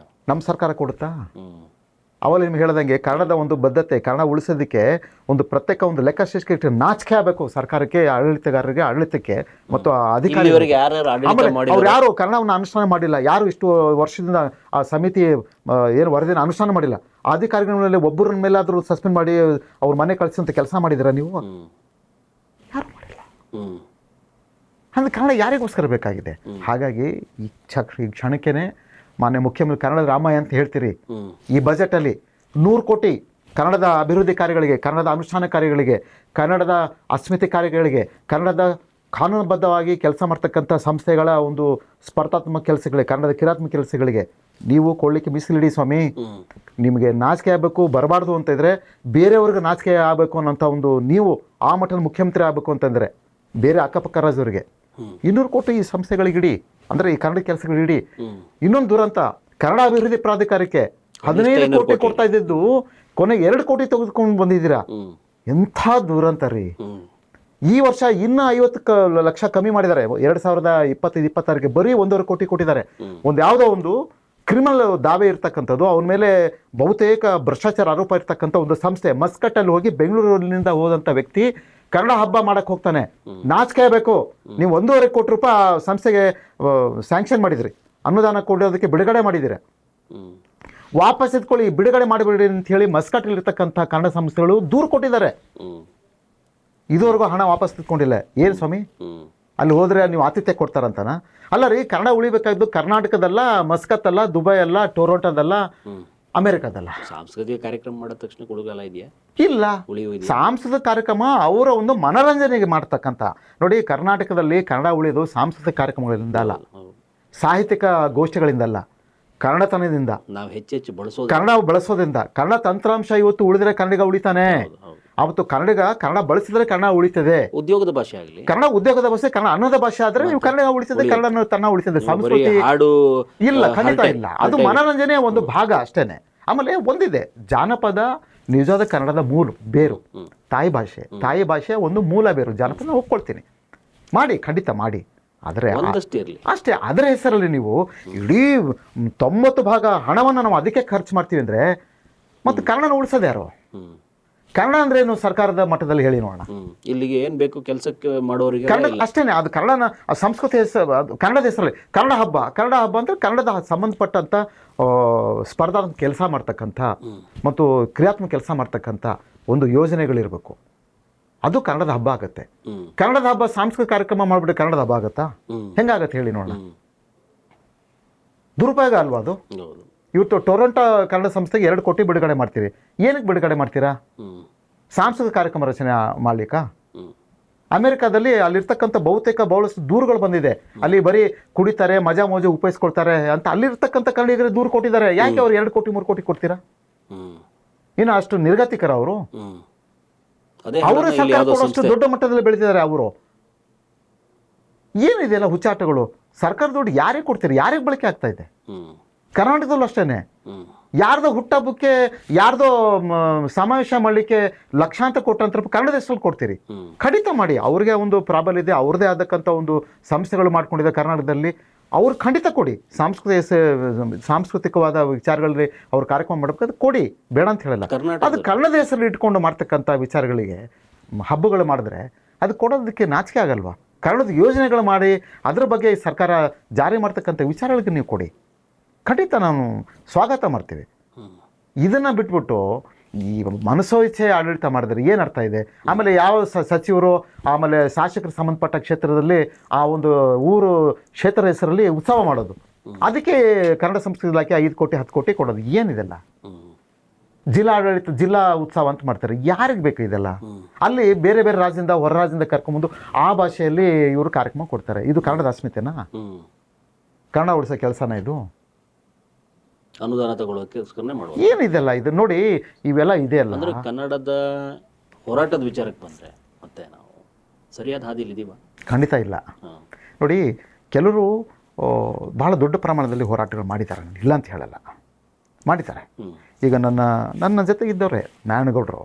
ನಮ್ಮ ಸರ್ಕಾರ ಕೊಡುತ್ತಾ? ಅವಲ್ಲಿ ನಿಮ್ಗೆ ಹೇಳ್ದಂಗೆ ಕನ್ನಡದ ಒಂದು ಬದ್ಧತೆ, ಕನ್ನಡ ಉಳಿಸೋದಕ್ಕೆ ಒಂದು ಪ್ರತ್ಯೇಕ ಒಂದು ಲೆಕ್ಕಶಾಸ್ತ್ರ ನಾಚಿಕೆ ಆಗಬೇಕು ಸರ್ಕಾರಕ್ಕೆ, ಆಡಳಿತಗಾರರಿಗೆ, ಆಡಳಿತಕ್ಕೆ ಮತ್ತು ಅಧಿಕಾರಿಗಳಿಗೆ. ಅವ್ರು ಯಾರು ಕನ್ನಡವನ್ನು ಅನುಷ್ಠಾನ ಮಾಡಿಲ್ಲ, ಯಾರು ಇಷ್ಟು ವರ್ಷದಿಂದ ಆ ಸಮಿತಿ ಏನು ವರದಿನ ಅನುಷ್ಠಾನ ಮಾಡಿಲ್ಲ, ಆ ಅಧಿಕಾರಿಗಳ ಮೇಲೆ ಒಬ್ಬರ ಮೇಲಾದರೂ ಸಸ್ಪೆಂಡ್ ಮಾಡಿ ಅವ್ರ ಮನೆ ಕಳಿಸುವಂಥ ಕೆಲಸ ಮಾಡಿದ್ದೀರಾ ನೀವು? ಯಾರು ಮಾಡಿಲ್ಲ. ಅಂದ್ರೆ ಕನ್ನಡ ಯಾರಿಗೋಸ್ಕರ ಬೇಕಾಗಿದೆ? ಹಾಗಾಗಿ ಈ ಕ್ಷಣಕ್ಕೇನೆ ಮಾನ್ಯ ಮುಖ್ಯಮಂತ್ರಿ ಕನ್ನಡದ ರಾಮಯ್ಯ ಅಂತ ಹೇಳ್ತೀರಿ. ಈ ಬಜೆಟಲ್ಲಿ 100 ಕೋಟಿ ಕನ್ನಡದ ಅಭಿವೃದ್ಧಿ ಕಾರ್ಯಗಳಿಗೆ, ಕನ್ನಡದ ಅನುಷ್ಠಾನ ಕಾರ್ಯಗಳಿಗೆ, ಕನ್ನಡದ ಅಸ್ಮಿತೆ ಕಾರ್ಯಗಳಿಗೆ, ಕನ್ನಡದ ಕಾನೂನುಬದ್ಧವಾಗಿ ಕೆಲಸ ಮಾಡ್ತಕ್ಕಂಥ ಸಂಸ್ಥೆಗಳ ಒಂದು ಸ್ಪರ್ಧಾತ್ಮಕ ಕೆಲಸಗಳಿಗೆ, ಕನ್ನಡದ ಕಿರಾತ್ಮಕ ಕೆಲಸಗಳಿಗೆ ನೀವು ಕೊಡಲಿಕ್ಕೆ ಮೀಸಲಿಡಿ ಸ್ವಾಮಿ. ನಿಮಗೆ ನಾಚಿಕೆ ಆಗಬೇಕು ಬರಬಾರ್ದು ಅಂತ ಇದ್ರೆ, ಬೇರೆಯವ್ರಿಗೆ ನಾಚಿಕೆ ಆಗಬೇಕು ಅನ್ನೋಂಥ ಒಂದು ನೀವು ಆ ಮಟ್ಟದ ಮುಖ್ಯಮಂತ್ರಿ ಆಗಬೇಕು ಅಂತಂದರೆ ಬೇರೆ ಅಕ್ಕಪಕ್ಕ ರಾಜ್ಯವ್ರಿಗೆ 200 ಕೋಟಿ ಈ ಸಂಸ್ಥೆಗಳಿಗಿಡಿ, ಅಂದರೆ ಈ ಕನ್ನಡ ಕೆಲಸಗಳಿಡಿ. ಇನ್ನೊಂದು ದುರಂತ, ಕನ್ನಡ ಅಭಿವೃದ್ಧಿ ಪ್ರಾಧಿಕಾರಕ್ಕೆ 15 ಕೋಟಿ ಕೊಡ್ತಾ ಇದ್ದಿದ್ದು ಕೊನೆಗೆ 2 ಕೋಟಿ ತೆಗೆದುಕೊಂಡು ಬಂದಿದ್ದೀರಾ. ಎಂಥ ದುರಂತ ರೀ. ಈ ವರ್ಷ ಇನ್ನೂ 50 ಲಕ್ಷ ಕಮ್ಮಿ ಮಾಡಿದ್ದಾರೆ. 2025-26ಗೆ ಬರೀ 1.5 ಕೋಟಿ ಕೊಟ್ಟಿದ್ದಾರೆ. ಒಂದು ಯಾವುದೋ ಒಂದು ಕ್ರಿಮಿನಲ್ ದಾವೆ ಇರ್ತಕ್ಕಂಥದ್ದು, ಅವನ ಮೇಲೆ ಬಹುತೇಕ ಭ್ರಷ್ಟಾಚಾರ ಆರೋಪ ಇರ್ತಕ್ಕಂಥ ಒಂದು ಸಂಸ್ಥೆ ಮಸ್ಕಟ್ಟಲ್ಲಿ ಹೋಗಿ ಬೆಂಗಳೂರಿನಿಂದ ಹೋದಂಥ ವ್ಯಕ್ತಿ ಕನ್ನಡ ಹಬ್ಬ ಮಾಡಕ್ಕೆ ಹೋಗ್ತಾನೆ. ನಾಚಿಕೆ ಬೇಕು. ನೀವು 1.5 ಕೋಟಿ ರೂಪಾಯಿ ಸಂಸ್ಥೆಗೆ ಸ್ಯಾಂಕ್ಷನ್ ಮಾಡಿದ್ರಿ, ಅನುದಾನ ಕೊಡೋದಕ್ಕೆ ಬಿಡುಗಡೆ ಮಾಡಿದ್ದೀರಾ. ವಾಪಸ್ ಎತ್ಕೊಳ್ಳಿ, ಬಿಡುಗಡೆ ಮಾಡಿಬಿಡಿ ಅಂತ ಹೇಳಿ ಮಸ್ಕಟ್ಟಲ್ಲಿರ್ತಕ್ಕಂಥ ಕನ್ನಡ ಸಂಸ್ಥೆಗಳು ದೂರು ಕೊಟ್ಟಿದ್ದಾರೆ. ಇದುವರೆಗೂ ಹಣ ವಾಪಸ್ ತೆಗೆದುಕೊಂಡಿಲ್ಲ. ಏನು ಸ್ವಾಮಿ, ಅಲ್ಲಿ ಹೋದರೆ ನೀವು ಆತಿಥ್ಯ ಕೊಡ್ತಾರಂತಾನ? ಅಲ್ಲ ರೀ, ಕನ್ನಡ ಉಳಿಬೇಕಾದ್ದು ಕರ್ನಾಟಕದಲ್ಲ, ಮಸ್ಕತ್ತಲ್ಲ, ದುಬೈ ಅಲ್ಲ, ಟೊರೊಂಟೋದಲ್ಲ, ಅಮೆರಿಕದಲ್ಲ. ಸಾಂಸ್ಕೃತಿಕ ಕಾರ್ಯಕ್ರಮ ಮಾಡಿದ ತಕ್ಷಣ ಕೊಡುಗಲ್ಲ ಇದೆಯಾ? ಇಲ್ಲ. ಸಾಂಸ್ಕೃತಿಕ ಕಾರ್ಯಕ್ರಮ ಅವರ ಒಂದು ಮನೋರಂಜನೆಗೆ ಮಾಡ್ತಕ್ಕಂಥ. ನೋಡಿ, ಕರ್ನಾಟಕದಲ್ಲಿ ಕನ್ನಡ ಉಳಿಯೋದು ಸಾಂಸ್ಕೃತಿಕ ಕಾರ್ಯಕ್ರಮಗಳಿಂದ ಅಲ್ಲ, ಸಾಹಿತ್ಯಿಕ ಗೋಷ್ಠಿಗಳಿಂದಲ್ಲ, ಕನ್ನಡತನದಿಂದ ನಾವು ಹೆಚ್ಚೆಚ್ಚು ಬಳಸೋದು, ಕನ್ನಡ ಬಳಸೋದ್ರಿಂದ. ಕನ್ನಡ ತಂತ್ರಾಂಶ ಇವತ್ತು ಉಳಿದ್ರೆ ಕನ್ನಡಿಗ ಉಳಿತಾನೆ. ಅವತ್ತು ಕನ್ನಡ ಬಳಸಿದ್ರೆ ಕನ್ನಡ ಉಳಿತದೆ. ಉದ್ಯೋಗದ ಭಾಷೆ ಆಗಲಿ, ಕನ್ನಡ ಉದ್ಯೋಗದ ಭಾಷೆ, ಕನ್ನಡ ಅನ್ನದ ಭಾಷೆ ಆದ್ರೆ ನೀವು ಕನ್ನಡ ಉಳಿತದೆ, ಕನ್ನಡ ತನ್ನ ಉಳಿತದೆ. ಸಂಸ್ಕೃತಿ ಇಲ್ಲ, ಖಂಡಿತ ಇಲ್ಲ. ಅದು ಮನೋರಂಜನೆಯ ಒಂದು ಭಾಗ ಅಷ್ಟೇನೆ. ಆಮೇಲೆ ಒಂದಿದೆ, ಜಾನಪದ ನಿಜವಾದ ಕನ್ನಡದ ಬೇರು ತಾಯಿ ಭಾಷೆ ಒಂದು ಮೂಲ ಬೇರು. ಜಾನಪದ ಒಪ್ಕೊಳ್ತೀನಿ, ಮಾಡಿ, ಖಂಡಿತ ಮಾಡಿ. ಆದರೆ ಅಷ್ಟೇ, ಅದರ ಹೆಸರಲ್ಲಿ ನೀವು ಇಡೀ 90% ಹಣವನ್ನು ನಾವು ಅದಕ್ಕೆ ಖರ್ಚು ಮಾಡ್ತೀವಿ ಅಂದರೆ ಮತ್ತು ಕನ್ನಡನ ಉಳಿಸೋದು ಯಾರು? ಕನ್ನಡ ಅಂದ್ರೆ ಏನು ಸರ್ಕಾರದ ಮಟ್ಟದಲ್ಲಿ ಹೇಳಿ ನೋಡೋಣ. ಇಲ್ಲಿಗೆ ಏನು ಬೇಕು ಕೆಲಸಕ್ಕೆ ಮಾಡೋರಿಗೆ ಕನ್ನಡ ಅಷ್ಟೇನೆ. ಅದು ಕನ್ನಡನ ಸಂಸ್ಕೃತಿ ಹೆಸರು, ಕನ್ನಡದ ಹೆಸರಲ್ಲಿ ಕನ್ನಡ ಹಬ್ಬ ಅಂದರೆ ಕನ್ನಡದ ಸಂಬಂಧಪಟ್ಟಂಥ ಸ್ಪರ್ಧಾತ್ಮಕ ಕೆಲಸ ಮಾಡ್ತಕ್ಕಂಥ ಮತ್ತು ಕ್ರಿಯಾತ್ಮಕ ಕೆಲಸ ಮಾಡ್ತಕ್ಕಂಥ ಒಂದು ಯೋಜನೆಗಳಿರಬೇಕು. ಅದು ಕನ್ನಡದ ಹಬ್ಬ ಆಗುತ್ತೆ. ಕನ್ನಡದ ಹಬ್ಬ ಸಾಂಸ್ಕೃತಿಕ ಕಾರ್ಯಕ್ರಮ ಮಾಡಿಬಿಟ್ಟು ಕನ್ನಡದ ಹಬ್ಬ ಆಗುತ್ತಾ? ಹೆಂಗಾಗತ್ತೆ ಹೇಳಿ ನೋಡೋಣ. ದುರುಪಯೋಗ ಅಲ್ವಾ ಅದು? ಇವತ್ತು ಟೊರೊಂಟೋ ಕನ್ನಡ ಸಂಸ್ಥೆಗೆ 2 ಕೋಟಿ ಬಿಡುಗಡೆ ಮಾಡ್ತೀರಿ. ಏನಕ್ಕೆ ಬಿಡುಗಡೆ ಮಾಡ್ತೀರಾ? ಸಾಂಸ್ಕೃತಿಕ ಕಾರ್ಯಕ್ರಮ ರಚನೆ ಮಾಡ್ಲಿಕ್ಕಾ? ಅಮೆರಿಕಾದಲ್ಲಿ ಅಲ್ಲಿರ್ತಕ್ಕಂಥ ಬಹಳಷ್ಟು ದೂರುಗಳು ಬಂದಿದೆ. ಅಲ್ಲಿ ಬರೀ ಕುಡಿತಾರೆ, ಮಜಾ ಮೋಜು ಉಪಯೋಗಿಸ್ಕೊಳ್ತಾರೆ ಅಂತ ಅಲ್ಲಿರ್ತಕ್ಕಂಥ ಕನ್ನಡಿಗರು ದೂರು ಕೊಟ್ಟಿದ್ದಾರೆ. ಯಾಕೆ ಅವ್ರು 2 ಕೋಟಿ 3 ಕೋಟಿ ಕೊಡ್ತೀರಾ? ಇನ್ನು ಅಷ್ಟು ನಿರ್ಗತಿಕರ ಅವರು? ಅವರು ಸರ್ಕಾರ ಕೊಡೋಷ್ಟು ದೊಡ್ಡ ಮಟ್ಟದಲ್ಲಿ ಬೆಳೆದಿದ್ದಾರೆ ಅವರು. ಏನಿದೆಯಲ್ಲ ಹುಚ್ಚಾಟಗಳು? ಸರ್ಕಾರ ದುಡ್ಡು ಯಾರಿಗೆ ಕೊಡ್ತೀರಿ? ಯಾರಿಗೆ ಬಳಕೆ ಆಗ್ತಾ ಇದೆ? ಕರ್ನಾಟಕದಲ್ಲೂ ಅಷ್ಟೇನೆ. ಯಾರ್ದೋ ಹುಟ್ಟಹಬ್ಬಕ್ಕೆ ಯಾರ್ದೋ ಸಮಾವೇಶ ಮಾಡಲಿಕ್ಕೆ ಲಕ್ಷಾಂತರ ಕೋಟ್ಯಾಂತರ ರೂಪಾಯಿ ಕನ್ನಡ ದೇಶದಲ್ಲಿ ಕೊಡ್ತೀರಿ. ಖಂಡಿತ ಮಾಡಿ, ಅವ್ರಿಗೆ ಒಂದು ಪ್ರಾಬಲ್ಯ ಇದೆ, ಅವ್ರದ್ದೇ ಆದಕ್ಕಂಥ ಒಂದು ಸಂಸ್ಥೆಗಳು ಮಾಡ್ಕೊಂಡಿದೆ ಕರ್ನಾಟಕದಲ್ಲಿ, ಅವ್ರು ಖಂಡಿತ ಕೊಡಿ. ಸಾಂಸ್ಕೃತಿಕವಾದ ವಿಚಾರಗಳಲ್ಲಿ ಅವ್ರ ಕಾರ್ಯಕ್ರಮ ಮಾಡಬೇಕು, ಅದು ಕೊಡಿ, ಬೇಡ ಅಂತ ಹೇಳಲ್ಲ. ಅದು ಕನ್ನಡ ಹೆಸರಲ್ಲಿ ಇಟ್ಕೊಂಡು ಮಾಡ್ತಕ್ಕಂಥ ವಿಚಾರಗಳಿಗೆ ಹಬ್ಬಗಳು ಮಾಡಿದ್ರೆ ಅದು ಕೊಡೋದಕ್ಕೆ ನಾಚಿಕೆ ಆಗಲ್ವಾ? ಕನ್ನಡದ ಯೋಜನೆಗಳು ಮಾಡಿ ಅದರ ಬಗ್ಗೆ ಸರ್ಕಾರ ಜಾರಿ ಮಾಡ್ತಕ್ಕಂಥ ವಿಚಾರಗಳಿಗೆ ನೀವು ಕೊಡಿ, ಖಂಡಿತ ನಾವು ಸ್ವಾಗತ ಮಾಡ್ತೀವಿ. ಇದನ್ನು ಬಿಟ್ಬಿಟ್ಟು ಈ ಮನಸೋ ಇಚ್ಛೆ ಆಡಳಿತ ಮಾಡಿದ್ರೆ ಏನು ಅರ್ಥ ಇದೆ? ಆಮೇಲೆ ಯಾವ ಸಚಿವರು ಆಮೇಲೆ ಶಾಸಕರು ಸಂಬಂಧಪಟ್ಟ ಕ್ಷೇತ್ರದಲ್ಲಿ ಆ ಒಂದು ಊರು ಕ್ಷೇತ್ರ ಹೆಸರಲ್ಲಿ ಉತ್ಸವ ಮಾಡೋದು, ಅದಕ್ಕೆ ಕನ್ನಡ ಸಂಸ್ಕೃತಿ ಇಲಾಖೆ 5 ಕೋಟಿ 10 ಕೋಟಿ ಕೊಡೋದು ಏನಿದೆಲ್ಲ? ಜಿಲ್ಲಾಡಳಿತ ಜಿಲ್ಲಾ ಉತ್ಸವ ಅಂತ ಮಾಡ್ತಾರೆ, ಯಾರಿಗೆ ಬೇಕು ಇದೆಲ್ಲ? ಅಲ್ಲಿ ಬೇರೆ ಬೇರೆ ರಾಜ್ಯದಿಂದ ಹೊರ ರಾಜ್ಯದಿಂದ ಕರ್ಕೊಂಬಂದು ಆ ಭಾಷೆಯಲ್ಲಿ ಇವರು ಕಾರ್ಯಕ್ರಮ ಕೊಡ್ತಾರೆ. ಇದು ಕನ್ನಡದ ಅಸ್ಮಿತೆನಾ? ಕನ್ನಡ ಉಳಿಸೋ ಕೆಲಸನ ಇದು? ಅನುದಾನ ತಗೊಳ್ಳೋಕೆ ಏನಿದೆಲ್ಲ ಇದು ನೋಡಿ, ಇವೆಲ್ಲ ಇದೆ ಅಲ್ಲ. ಅಂದ್ರೆ ಕನ್ನಡದ ಹೋರಾಟದ ವಿಚಾರಕ್ಕೆ ಬಂದರೆ ಮತ್ತೆ ನಾವು ಸರಿಯಾದ ಹಾದಿಲಿ ಇದೀವ? ಖಂಡಿತ ಇಲ್ಲ. ನೋಡಿ, ಕೆಲವರು ಭಾಳ ದೊಡ್ಡ ಪ್ರಮಾಣದಲ್ಲಿ ಹೋರಾಟಗಳು ಮಾಡಿದ್ದಾರೆ, ಇಲ್ಲ ಅಂತ ಹೇಳಲ್ಲ, ಮಾಡಿದ್ದಾರೆ. ಈಗ ನನ್ನ ಜೊತೆ ಇದ್ದವರೇ ನಾರಾಯಣಗೌಡರು,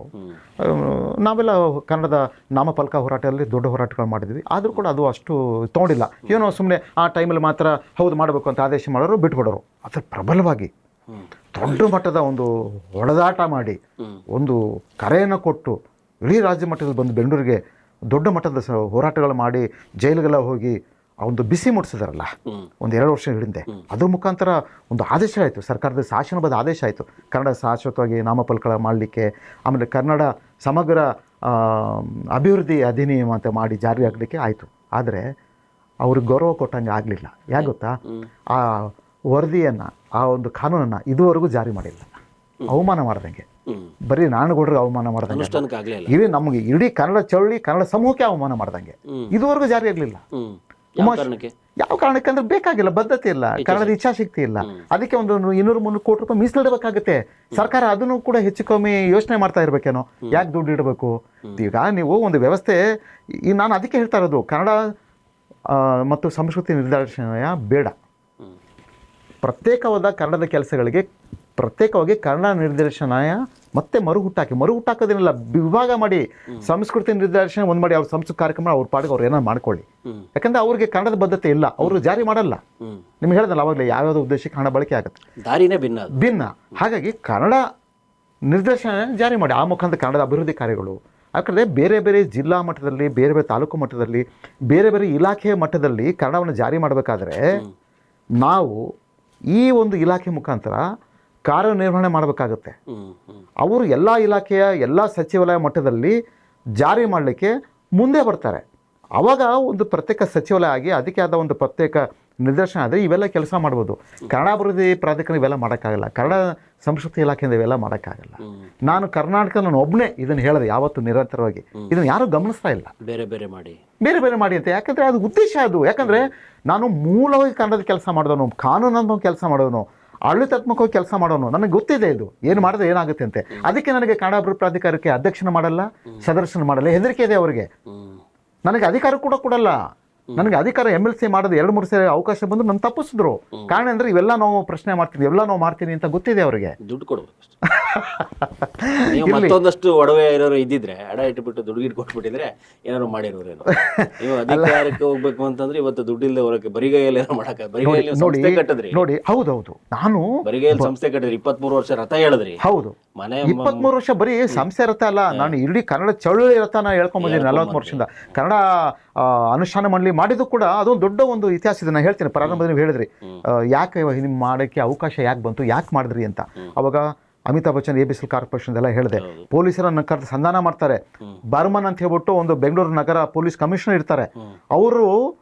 ನಾವೆಲ್ಲ ಕನ್ನಡದ ನಾಮಫಲಕ ಹೋರಾಟದಲ್ಲಿ ದೊಡ್ಡ ಹೋರಾಟಗಳು ಮಾಡಿದ್ವಿ. ಆದರೂ ಕೂಡ ಅದು ಅಷ್ಟು ತೊಗೊಂಡಿಲ್ಲ. ಏನೋ ಸುಮ್ಮನೆ ಆ ಟೈಮಲ್ಲಿ ಮಾತ್ರ ಹೌದು ಮಾಡಬೇಕು ಅಂತ ಆದೇಶ ಮಾಡೋರು, ಬಿಟ್ಬಿಡೋರು. ಅದರ ಪ್ರಬಲವಾಗಿ ದೊಡ್ಡ ಮಟ್ಟದ ಒಂದು ಹೊಡೆದಾಟ ಮಾಡಿ ಒಂದು ಕರೆಯನ್ನು ಕೊಟ್ಟು ಇಡೀ ರಾಜ್ಯ ಮಟ್ಟದಲ್ಲಿ ಬಂದು ಬೆಂಗಳೂರಿಗೆ ದೊಡ್ಡ ಮಟ್ಟದ ಹೋರಾಟಗಳು ಮಾಡಿ ಜೈಲಿಗೆಲ್ಲ ಹೋಗಿ ಆ ಒಂದು ಬಿಸಿ ಮುಟ್ಟಿಸಿದಾರಲ್ಲ ಒಂದು 2 ವರ್ಷ ಹಿಂದೆ, ಅದ್ರ ಮುಖಾಂತರ ಒಂದು ಆದೇಶ ಆಯಿತು, ಸರ್ಕಾರದ ಶಾಸನಬದ್ಧ ಆದೇಶ ಆಯಿತು ಕನ್ನಡ ಶಾಶ್ವತವಾಗಿ ನಾಮಫಲಕ ಮಾಡಲಿಕ್ಕೆ. ಆಮೇಲೆ ಕನ್ನಡ ಸಮಗ್ರ ಅಭಿವೃದ್ಧಿ ಅಧಿನಿಯಮ ಅಂತ ಮಾಡಿ ಜಾರಿ ಆಗಲಿಕ್ಕೆ ಆಯಿತು. ಆದರೆ ಅವ್ರಿಗೆ ಗೌರವ ಕೊಟ್ಟಂಗೆ ಆಗಲಿಲ್ಲ. ಯಾಕೆ ಗೊತ್ತಾ? ಆ ವರದಿಯನ್ನು, ಆ ಒಂದು ಕಾನೂನನ್ನು ಇದುವರೆಗೂ ಜಾರಿ ಮಾಡಿಲ್ಲ. ಅವಮಾನ ಮಾಡ್ದಂಗೆ, ಬರೀ ನಾರಾಯಣಗೌಡರಿಗೆ ಅವಮಾನ ಮಾಡ್ದಂಗೆ, ಇಡೀ ನಮಗೆ ಇಡೀ ಕನ್ನಡ ಚಳವಳಿ ಕನ್ನಡ ಸಮೂಹಕ್ಕೆ ಅವಮಾನ ಮಾಡ್ದಂಗೆ ಇದುವರೆಗೂ ಜಾರಿ ಆಗಲಿಲ್ಲ. ಯಾವ ಕಾರಣಕ್ಕೆ ಅಂದ್ರೆ ಬೇಕಾಗಿಲ್ಲ, ಬದ್ಧತೆ ಇಲ್ಲ, ಕನ್ನಡದ ಇಚ್ಛಾಶಕ್ತಿ ಇಲ್ಲ. ಅದಕ್ಕೆ ಒಂದು 200-300 ಕೋಟಿ ರೂಪಾಯಿ ಮೀಸಲಿಡಬೇಕಾಗುತ್ತೆ ಸರ್ಕಾರ. ಅದನ್ನು ಕೂಡ ಹೆಚ್ಚು ಕಮ್ಮಿ ಯೋಚನೆ ಮಾಡ್ತಾ ಇರ್ಬೇಕೇನೋ, ಯಾಕೆ ದುಡ್ಡು ಇಡಬೇಕು? ಈಗ ನೀವು ಒಂದು ವ್ಯವಸ್ಥೆ, ಈಗ ನಾನು ಅದಕ್ಕೆ ಹೇಳ್ತಾ ಇರೋದು, ಕನ್ನಡ ಮತ್ತು ಸಂಸ್ಕೃತಿ ನಿರ್ದೇಶನಾಲಯ ಬೇಡ, ಪ್ರತ್ಯೇಕವಾದ ಕನ್ನಡದ ಕೆಲಸಗಳಿಗೆ ಪ್ರತ್ಯೇಕವಾಗಿ ಕನ್ನಡ ನಿರ್ದೇಶನಾಲಯ ಮತ್ತೆ ಮರುಹುಟ್ಟಾಕೋದೇನಿಲ್ಲ, ವಿಭಾಗ ಮಾಡಿ ಸಂಸ್ಕೃತಿ ನಿರ್ದೇಶನ ಒಂದು ಮಾಡಿ, ಅವ್ರ ಸಂಸ್ಕೃತಿ ಕಾರ್ಯಕ್ರಮ ಅವ್ರ ಪಾಡಿಗೆ ಅವ್ರು ಏನಾರು ಮಾಡ್ಕೊಳ್ಳಿ. ಯಾಕಂದ್ರೆ ಅವ್ರಿಗೆ ಕನ್ನಡದ ಬದ್ಧತೆ ಇಲ್ಲ, ಅವರು ಜಾರಿ ಮಾಡಲ್ಲ. ನಿಮ್ಗೆ ಹೇಳಿದ್ನಲ್ಲ ಅವಾಗಲೇ, ಯಾವ್ಯಾವ ಉದ್ದೇಶಕ್ಕೆ ಹಣ ಬಳಕೆ ಆಗುತ್ತೆ, ದಾರಿನೇ ಭಿನ್ನ. ಹಾಗಾಗಿ ಕನ್ನಡ ನಿರ್ದೇಶನ ಜಾರಿ ಮಾಡಿ, ಆ ಮುಖಾಂತರ ಕನ್ನಡದ ಅಭಿವೃದ್ಧಿ ಕಾರ್ಯಗಳು. ಯಾಕಂದರೆ ಬೇರೆ ಬೇರೆ ಜಿಲ್ಲಾ ಮಟ್ಟದಲ್ಲಿ, ಬೇರೆ ಬೇರೆ ತಾಲೂಕು ಮಟ್ಟದಲ್ಲಿ, ಬೇರೆ ಬೇರೆ ಇಲಾಖೆಯ ಮಟ್ಟದಲ್ಲಿ ಕನ್ನಡವನ್ನು ಜಾರಿ ಮಾಡಬೇಕಾದ್ರೆ ನಾವು ಈ ಒಂದು ಇಲಾಖೆ ಮುಖಾಂತರ ಕಾರ್ಯನಿರ್ವಹಣೆ ಮಾಡಬೇಕಾಗುತ್ತೆ. ಅವರು ಎಲ್ಲ ಇಲಾಖೆಯ ಎಲ್ಲ ಸಚಿವಾಲಯ ಮಟ್ಟದಲ್ಲಿ ಜಾರಿ ಮಾಡಲಿಕ್ಕೆ ಮುಂದೆ ಬರ್ತಾರೆ. ಆವಾಗ ಒಂದು ಪ್ರತ್ಯೇಕ ಸಚಿವಾಲಯ ಆಗಿ ಅದಕ್ಕೆ ಆದ ಒಂದು ಪ್ರತ್ಯೇಕ ನಿರ್ದೇಶನ ಆದರೆ ಇವೆಲ್ಲ ಕೆಲಸ ಮಾಡ್ಬೋದು. ಕನ್ನಡ ಅಭಿವೃದ್ಧಿ ಪ್ರಾಧಿಕಾರ ಇವೆಲ್ಲ ಮಾಡೋಕ್ಕಾಗಲ್ಲ, ಕನ್ನಡ ಸಂಸ್ಕೃತಿ ಇಲಾಖೆಯಿಂದ ಇವೆಲ್ಲ ಮಾಡೋಕ್ಕಾಗಲ್ಲ. ನಾನು ಕರ್ನಾಟಕ ನಾನು ಒಬ್ಬನೇ ಇದನ್ನು ಹೇಳಿದೆ ಯಾವತ್ತು ನಿರಂತರವಾಗಿ, ಇದನ್ನು ಯಾರೂ ಗಮನಿಸ್ತಾ ಇಲ್ಲ. ಬೇರೆ ಬೇರೆ ಮಾಡಿ ಅಂತ, ಯಾಕಂದರೆ ಅದು ಉದ್ದೇಶ ಅದು. ಯಾಕಂದರೆ ನಾನು ಮೂಲವಾಗಿ ಕನ್ನಡದ ಕೆಲಸ ಮಾಡಿದವನು, ಕಾನೂನನ್ನು ಕೆಲಸ ಮಾಡೋನು, ಆಡಳಿತಾತ್ಮಕವಾಗಿ ಕೆಲಸ ಮಾಡೋನು, ನನಗೆ ಗೊತ್ತಿದೆ ಇದು ಏನು ಮಾಡಿದ್ರೆ ಏನಾಗುತ್ತೆ ಅಂತ. ಅದಕ್ಕೆ ನನಗೆ ಕನ್ನಡ ಅಭಿವೃದ್ಧಿ ಪ್ರಾಧಿಕಾರಕ್ಕೆ ಅಧ್ಯಕ್ಷನ ಮಾಡಲ್ಲ, ಸದಸ್ಯನ ಮಾಡಲ್ಲ, ಹೆದರಿಕೆ ಇದೆ ಅವರಿಗೆ. ನನಗೆ ಅಧಿಕಾರ ಕೂಡ ಕೊಡಲ್ಲ. ನನಗೆ ಅಧಿಕಾರ MLC ಮಾಡೋದು 2-3 ಸರಿ ಅವಕಾಶ ಬಂದು ನನ್ನ ತಪ್ಪಿಸಿದ್ರು. ಕಾರಣ ಅಂದರೆ ಇವೆಲ್ಲ ನಾವು ಪ್ರಶ್ನೆ ಮಾಡ್ತೀವಿ, ಇವೆಲ್ಲ ನಾವು ಮಾಡ್ತೀನಿ ಅಂತ ಗೊತ್ತಿದೆ ಅವರಿಗೆ. ದುಡ್ಡು ಕೊಡ್ಬೇಕು. ಮತ್ತೊಂದಷ್ಟು ಒಡವೆ ಇರೋರು ಇದ್ದಿದ್ರೆ ಅಡ ಇಟ್ಬಿಟ್ಟು ದುಡ್ಡು ಗಿಟ್ಟು ಕೊಟ್ಬಿಟ್ಟಿದ್ರೆ ಏನಾದ್ರು ಮಾಡಿರೋರೇನು. ನೀವು ಅಧಿಕಾರಕ್ಕೆ ಹೋಗ್ಬೇಕು ಅಂತಂದ್ರೆ ಇವತ್ತು ದುಡ್ಡಿಲ್ಲದೆ ಹೊರಕ್ಕೆ ಬರಿಗೈಯಲ್ಲಿ ಏನೋ ಮಾಡಕ್ಕೆ, ಬರಿಗೈಯಲ್ಲಿ ಸಂಸ್ಥೆ ಕಟ್ಟಿದ್ರಿ ನೋಡಿ. ಹೌದೌದು, ನಾನು ಬರಿಗೈಯಲ್ಲಿ ಸಂಸ್ಥೆ ಕಟ್ಟಿದ್ರಿ, 23 ವರ್ಷ ರಥ ಹೇಳಿದ್ರಿ. ಹೌದು, ಮನೆ 23 ವರ್ಷ ಬರೀ ಸಂಸ್ಥೆ ರಥ ಅಲ್ಲ, ನಾನು ಇಡೀ ಕನ್ನಡ ಚಳವಳಿ ರಥನ ಹೇಳ್ಕೊಂಡ್ಬಂದಿದ್ದೀನಿ 40 ವರ್ಷದಿಂದ. ಕನ್ನಡ ಅನುಷ್ಠಾನ ಮಂಡಳಿ ಮಾಡಿದ್ದು ಕೂಡ ಅದೊಂದು ದೊಡ್ಡ ಒಂದು ಇತಿಹಾಸ ಇದೆ. ನಾನು ಹೇಳ್ತೀನಿ, ಪ್ರಾರಂಭದಲ್ಲಿ ನೀವು ಹೇಳಿದ್ರಿ ಯಾಕೆ ನಿಮ್ಮ ಮಾಡೋಕ್ಕೆ ಅವಕಾಶ ಯಾಕೆ ಬಂತು, ಯಾಕೆ ಮಾಡಿದ್ರಿ ಅಂತ. ಅವಾಗ ಅಮಿತಾಬ್ ಬಚ್ಚನ್ ABCL ಕಾರ್ಪೊರೇಷನ್ ಎಲ್ಲ ಹೇಳಿದೆ. ಪೊಲೀಸರನ್ನು ಕರೆದು ಸಂಧಾನ ಮಾಡ್ತಾರೆ. ಬರ್ಮನ್ ಅಂತ ಹೇಳ್ಬಿಟ್ಟು ಒಂದು ಬೆಂಗಳೂರು ನಗರ ಪೊಲೀಸ್ ಕಮಿಷನರ್ ಇರ್ತಾರೆ, ಅವರು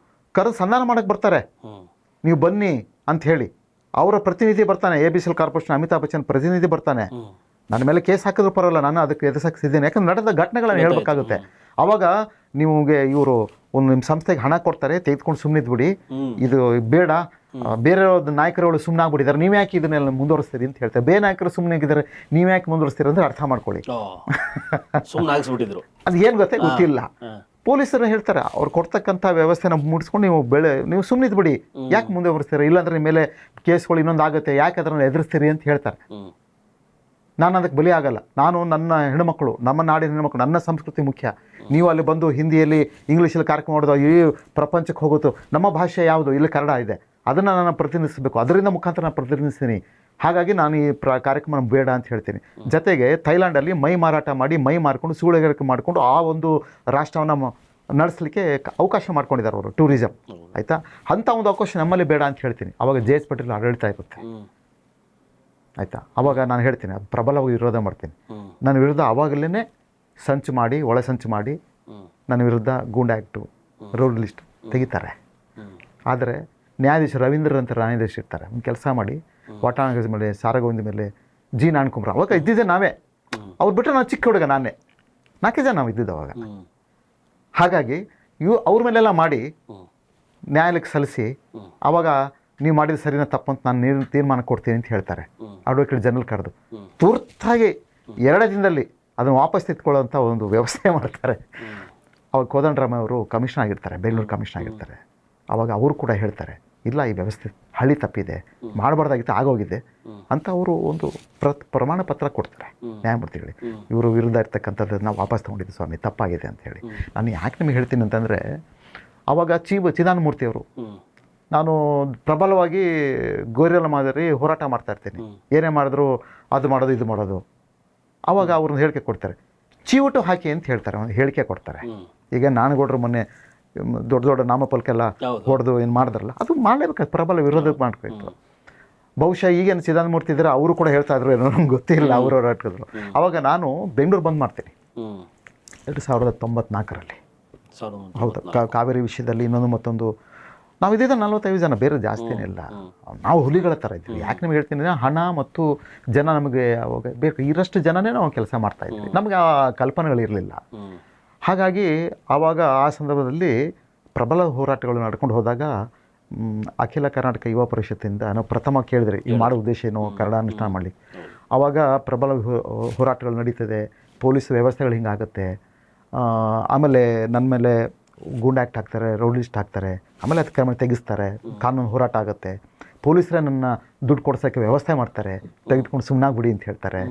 ಕರೆದು ಸಂಧಾನ ಮಾಡಕ್ಕೆ ಬರ್ತಾರೆ. ನೀವು ಬನ್ನಿ ಅಂತ ಹೇಳಿ ಅವರ ಪ್ರತಿನಿಧಿ ಬರ್ತಾನೆ, ABCL ಕಾರ್ಪೊರೇಷನ್ ಅಮಿತಾಬ್ ಬಚ್ಚನ್ ಪ್ರತಿನಿಧಿ ಬರ್ತಾನೆ. ನನ್ನ ಮೇಲೆ ಕೇಸ್ ಹಾಕಿದ್ರು ಪರವಾಗಿಲ್ಲ, ನಾನು ಅದಕ್ಕೆ ಎದುರಿಸಿದ್ದೇನೆ. ಯಾಕಂದ್ರೆ ನಡೆದ ಘಟನೆಗಳನ್ನು ಹೇಳ್ಬೇಕಾಗುತ್ತೆ. ಅವಾಗ ನಿಮಗೆ ಇವರು ಒಂದು ನಿಮ್ಮ ಸಂಸ್ಥೆಗೆ ಹಣ ಕೊಡ್ತಾರೆ, ತೆಗೆದುಕೊಂಡು ಸುಮ್ಮನಿದ್ಬಿಡಿ, ಇದು ಬೇಡ, ಬೇರೆ ನಾಯಕರುಗಳು ಸುಮ್ಮನೆ ಆಗ್ಬಿಟ್ಟಿದ್ದಾರೆ, ನೀವು ಯಾಕೆ ಇದನ್ನೆಲ್ಲ ಮುಂದುವರಿಸ್ತೀರಿ ಅಂತ ಹೇಳ್ತಾರೆ. ಬೇರೆ ನಾಯಕರು ಸುಮ್ಮನೆ ಆಗಿದ್ದಾರೆ, ನೀವು ಯಾಕೆ ಮುಂದುವರಿಸ್ತೀರಿ ಅಂದರೆ ಅರ್ಥ ಮಾಡ್ಕೊಳ್ಳಿ. ಸುಮ್ಮನೆ ಆಗಿಸ್ಬಿಟ್ಟಿದ್ರು. ಅದು ಏನು ಗೊತ್ತಿಲ್ಲ. ಪೊಲೀಸರು ಹೇಳ್ತಾರೆ ಅವ್ರು ಕೊಡ್ತಕ್ಕಂಥ ವ್ಯವಸ್ಥೆನ ಮುಡಿಸ್ಕೊಂಡು ನೀವು ಸುಮ್ಮನಿದ್ ಬಿಡಿ, ಯಾಕೆ ಮುಂದೆ ಬರ್ತೀರಾ, ಇಲ್ಲಾಂದ್ರೆ ನಿಮ್ಮ ಮೇಲೆ ಕೇಸ್ಗಳು ಇನ್ನೊಂದು ಆಗುತ್ತೆ, ಯಾಕೆ ಅದನ್ನು ಎದುರಿಸ್ತೀರಿ ಅಂತ ಹೇಳ್ತಾರೆ. ನಾನು ಅದಕ್ಕೆ ಬಲಿ ಆಗಲ್ಲ. ನಾನು ನನ್ನ ಹೆಣ್ಮಕ್ಳು, ನಮ್ಮ ನಾಡಿನ ಹೆಣ್ಮಕ್ಳು, ನನ್ನ ಸಂಸ್ಕೃತಿ ಮುಖ್ಯ. ನೀವು ಅಲ್ಲಿ ಬಂದು ಹಿಂದಿಯಲ್ಲಿ ಇಂಗ್ಲೀಷಲ್ಲಿ ಕಾರ್ಯಕ್ರಮ ಮಾಡೋದು, ಈ ಪ್ರಪಂಚಕ್ಕೆ ಹೋಗೋದು, ನಮ್ಮ ಭಾಷೆ ಯಾವುದು, ಇಲ್ಲಿ ಕನ್ನಡ ಇದೆ, ಅದನ್ನು ನಾನು ಪ್ರತಿನಿಧಿಸಬೇಕು, ಅದರಿಂದ ಮುಖಾಂತರ ನಾನು ಪ್ರತಿನಿಧಿಸ್ತೀನಿ. ಹಾಗಾಗಿ ನಾನು ಈ ಕಾರ್ಯಕ್ರಮ ಬೇಡ ಅಂತ ಹೇಳ್ತೀನಿ. ಜೊತೆಗೆ ಥೈಲ್ಯಾಂಡಲ್ಲಿ ಮೈ ಮಾರಾಟ ಮಾಡಿ, ಮೈ ಮಾರ್ಕೊಂಡು ಸೂಳೆಗರಿಕೆ ಮಾಡಿಕೊಂಡು ಆ ಒಂದು ರಾಷ್ಟ್ರವನ್ನು ನಡೆಸಲಿಕ್ಕೆ ಅವಕಾಶ ಮಾಡ್ಕೊಂಡಿದ್ದಾರೆ ಅವರು, ಟೂರಿಸಮ್. ಆಯಿತಾ, ಅಂಥ ಒಂದು ಅವಕಾಶ ನಮ್ಮಲ್ಲಿ ಬೇಡ ಅಂತ ಹೇಳ್ತೀನಿ. ಅವಾಗ JS ಪಾಟೀಲ್ ಆಡಳಿತ ಇರುತ್ತೆ. ಆಯಿತಾ, ಅವಾಗ ನಾನು ಹೇಳ್ತೀನಿ, ಅದು ಪ್ರಬಲವಾಗಿ ವಿರೋಧ ಮಾಡ್ತೀನಿ. ನನ್ನ ವಿರುದ್ಧ ಆವಾಗಲೇ ಸಂಚು ಮಾಡಿ, ಒಳ ಸಂಚು ಮಾಡಿ ನನ್ನ ವಿರುದ್ಧ ಗೂಂಡಾ ಆ್ಯಕ್ಟು, ರೋಡ್ ಲಿಸ್ಟ್ ತೆಗಿತಾರೆ. ಆದರೆ ನ್ಯಾಯಾಧೀಶ ರವೀಂದ್ರ ಅಂತ ನ್ಯಾಯಾಧೀಶ ಇರ್ತಾರೆ, ಒಂದು ಕೆಲಸ ಮಾಡಿ ವಾಟಾಣಗಜ ಮೇಲೆ, ಸಾರಗೋವಿಂದ ಮೇಲೆ, ಜಿ ನಾಣ್ಕುಮ್ರ, ಅವಾಗ ಇದ್ದಿದ್ದೆ ನಾವೇ. ಅವ್ರು ಬಿಟ್ಟರೆ ನಾವು ಚಿಕ್ಕ ಹುಡುಗ, ನಾನೇ 4 ಜನ ನಾವು ಇದ್ದಿದ್ದು ಅವಾಗ. ಹಾಗಾಗಿ ಅವ್ರ ಮೇಲೆಲ್ಲ ಮಾಡಿ ನ್ಯಾಯಾಲಯಕ್ಕೆ ಸಲ್ಲಿಸಿ, ಆವಾಗ ನೀವು ಮಾಡಿದ ಸರಿನ ತಪ್ಪಂತ ನಾನು ತೀರ್ಮಾನ ಕೊಡ್ತೀನಿ ಅಂತ ಹೇಳ್ತಾರೆ. ಅಡ್ವೊಕೇಟ್ ಜನರಲ್ ಕರೆದು ತುರ್ತಾಗಿ 2 ದಿನದಲ್ಲಿ ಅದನ್ನು ವಾಪಸ್ ತೆಗೆದುಕೊಳ್ಳೋಂಥ ಒಂದು ವ್ಯವಸ್ಥೆ ಮಾಡ್ತಾರೆ. ಅವಾಗ ಕೋದಂಡರಾಮ ಅವರು ಕಮಿಷನ್ ಆಗಿರ್ತಾರೆ, ಬೆಂಗಳೂರು ಕಮಿಷನ್ ಆಗಿರ್ತಾರೆ. ಅವಾಗ ಅವರು ಕೂಡ ಹೇಳ್ತಾರೆ, ಇಲ್ಲ ಈ ವ್ಯವಸ್ಥೆ ಹಳ್ಳಿ ತಪ್ಪಿದೆ, ಮಾಡಬಾರ್ದಾಗಿತ್ತು, ಆಗೋಗಿದೆ ಅಂತ ಅವರು ಒಂದು ಪ್ರಮಾಣ ಪತ್ರ ಕೊಡ್ತಾರೆ ನ್ಯಾಯಮೂರ್ತಿಗಳಿಗೆ. ಇವರು ವಿರುದ್ಧ ಇರ್ತಕ್ಕಂಥದ್ದನ್ನು ವಾಪಸ್ ತೊಗೊಂಡಿದ್ದು ಸ್ವಾಮಿ, ತಪ್ಪಾಗಿದೆ ಅಂತ ಹೇಳಿ. ನಾನು ಯಾಕೆ ನಿಮಗೆ ಹೇಳ್ತೀನಿ ಅಂತಂದರೆ, ಆವಾಗ ಚಿದಾನಂದಮೂರ್ತಿಯವರು, ನಾನು ಪ್ರಬಲವಾಗಿ ಗೋರಿಯಲ್ಲ ಮಾದರಿ ಹೋರಾಟ ಮಾಡ್ತಾ ಇರ್ತೀನಿ, ಏನೇ ಮಾಡಿದ್ರು ಅದು ಮಾಡೋದು ಇದು ಮಾಡೋದು. ಆವಾಗ ಅವ್ರನ್ನ ಹೇಳಿಕೆ ಕೊಡ್ತಾರೆ, ಚೀವಟು ಹಾಕಿ ಅಂತ ಹೇಳ್ತಾರೆ, ಒಂದು ಹೇಳಿಕೆ ಕೊಡ್ತಾರೆ. ಈಗ ನಾನಗೌಡರು ಮೊನ್ನೆ ದೊಡ್ಡ ದೊಡ್ಡ ನಾಮಫಲಕ್ಕೆಲ್ಲ ಹೊಡೆದು ಏನು ಮಾಡಿದ್ರಲ್ಲ, ಅದು ಮಾಡಲೇಬೇಕಾದ್ರೆ ಪ್ರಬಲ ವಿರೋಧ ಮಾಡಬೇಕು. ಬಹುಶಃ ಈಗೇನು ಚಿದಾನಂದಮೂರ್ತಿ ಇದ್ದಾರೆ, ಅವರು ಕೂಡ ಹೇಳ್ತಾ ಇದ್ರು ಏನೋ, ನಮ್ಗೆ ಗೊತ್ತಿಲ್ಲ, ಅವರು ಹೋರಾಟಿದ್ರು. ಅವಾಗ ನಾನು ಬೆಂಗಳೂರು ಬಂದ್ ಮಾಡ್ತೀನಿ 1994ರಲ್ಲಿ. ಹೌದು, ಕಾವೇರಿ ವಿಷಯದಲ್ಲಿ ಇನ್ನೊಂದು ಮತ್ತೊಂದು ನಾವು ಇದ್ದಿದ್ದ 45 ಜನ, ಬೇರೆ ಜಾಸ್ತಿನೇ ಇಲ್ಲ. ನಾವು ಹುಲಿಗಳ ಥರ ಇದ್ವಿ. ಯಾಕೆ ನಿಮ್ಗೆ ಹೇಳ್ತೀನಿ, ಹಣ ಮತ್ತು ಜನ ನಮಗೆ ಅವಾಗ ಬೇಕು, ಇರಷ್ಟು ಜನನೇ ನಾವು ಕೆಲಸ ಮಾಡ್ತಾ ಇದ್ವಿ, ನಮಗೆ ಆ ಕಲ್ಪನೆಗಳಿರಲಿಲ್ಲ. ಹಾಗಾಗಿ ಆವಾಗ ಆ ಸಂದರ್ಭದಲ್ಲಿ ಪ್ರಬಲ ಹೋರಾಟಗಳು ನಡ್ಕೊಂಡು ಹೋದಾಗ ಅಖಿಲ ಕರ್ನಾಟಕ ಯುವ ಪರಿಷತ್ತಿಂದ ನಾವು ಪ್ರಥಮ ಕೇಳಿದ್ರಿ, ಈ ಮಾಡೋ ಉದ್ದೇಶ ಏನು, ಕನ್ನಡ ಅನುಷ್ಠಾನ ಮಾಡಲಿ. ಆವಾಗ ಪ್ರಬಲ ಹೋರಾಟಗಳು ನಡೀತದೆ, ಪೊಲೀಸ್ ವ್ಯವಸ್ಥೆಗಳು ಹಿಂಗಾಗುತ್ತೆ. ಆಮೇಲೆ ನನ್ನ ಮೇಲೆ ಗೂಂಡಾ ಆ್ಯಕ್ಟ್ ಹಾಕ್ತಾರೆ, ರೌಡ್ ಲಿಸ್ಟ್ ಹಾಕ್ತಾರೆ, ಆಮೇಲೆ ಅದು ಕ್ರಮ ತೆಗಿಸ್ತಾರೆ, ಕಾನೂನು ಹೋರಾಟ ಆಗುತ್ತೆ. ಪೊಲೀಸರೇ ನನ್ನ ದುಡ್ಡು ಕೊಡ್ಸೋಕ್ಕೆ ವ್ಯವಸ್ಥೆ ಮಾಡ್ತಾರೆ, ತೆಗೆದುಕೊಂಡು ಸುಮ್ಮನಾಗ್ಬಿಡಿ ಅಂತ ಹೇಳ್ತಾರೆ.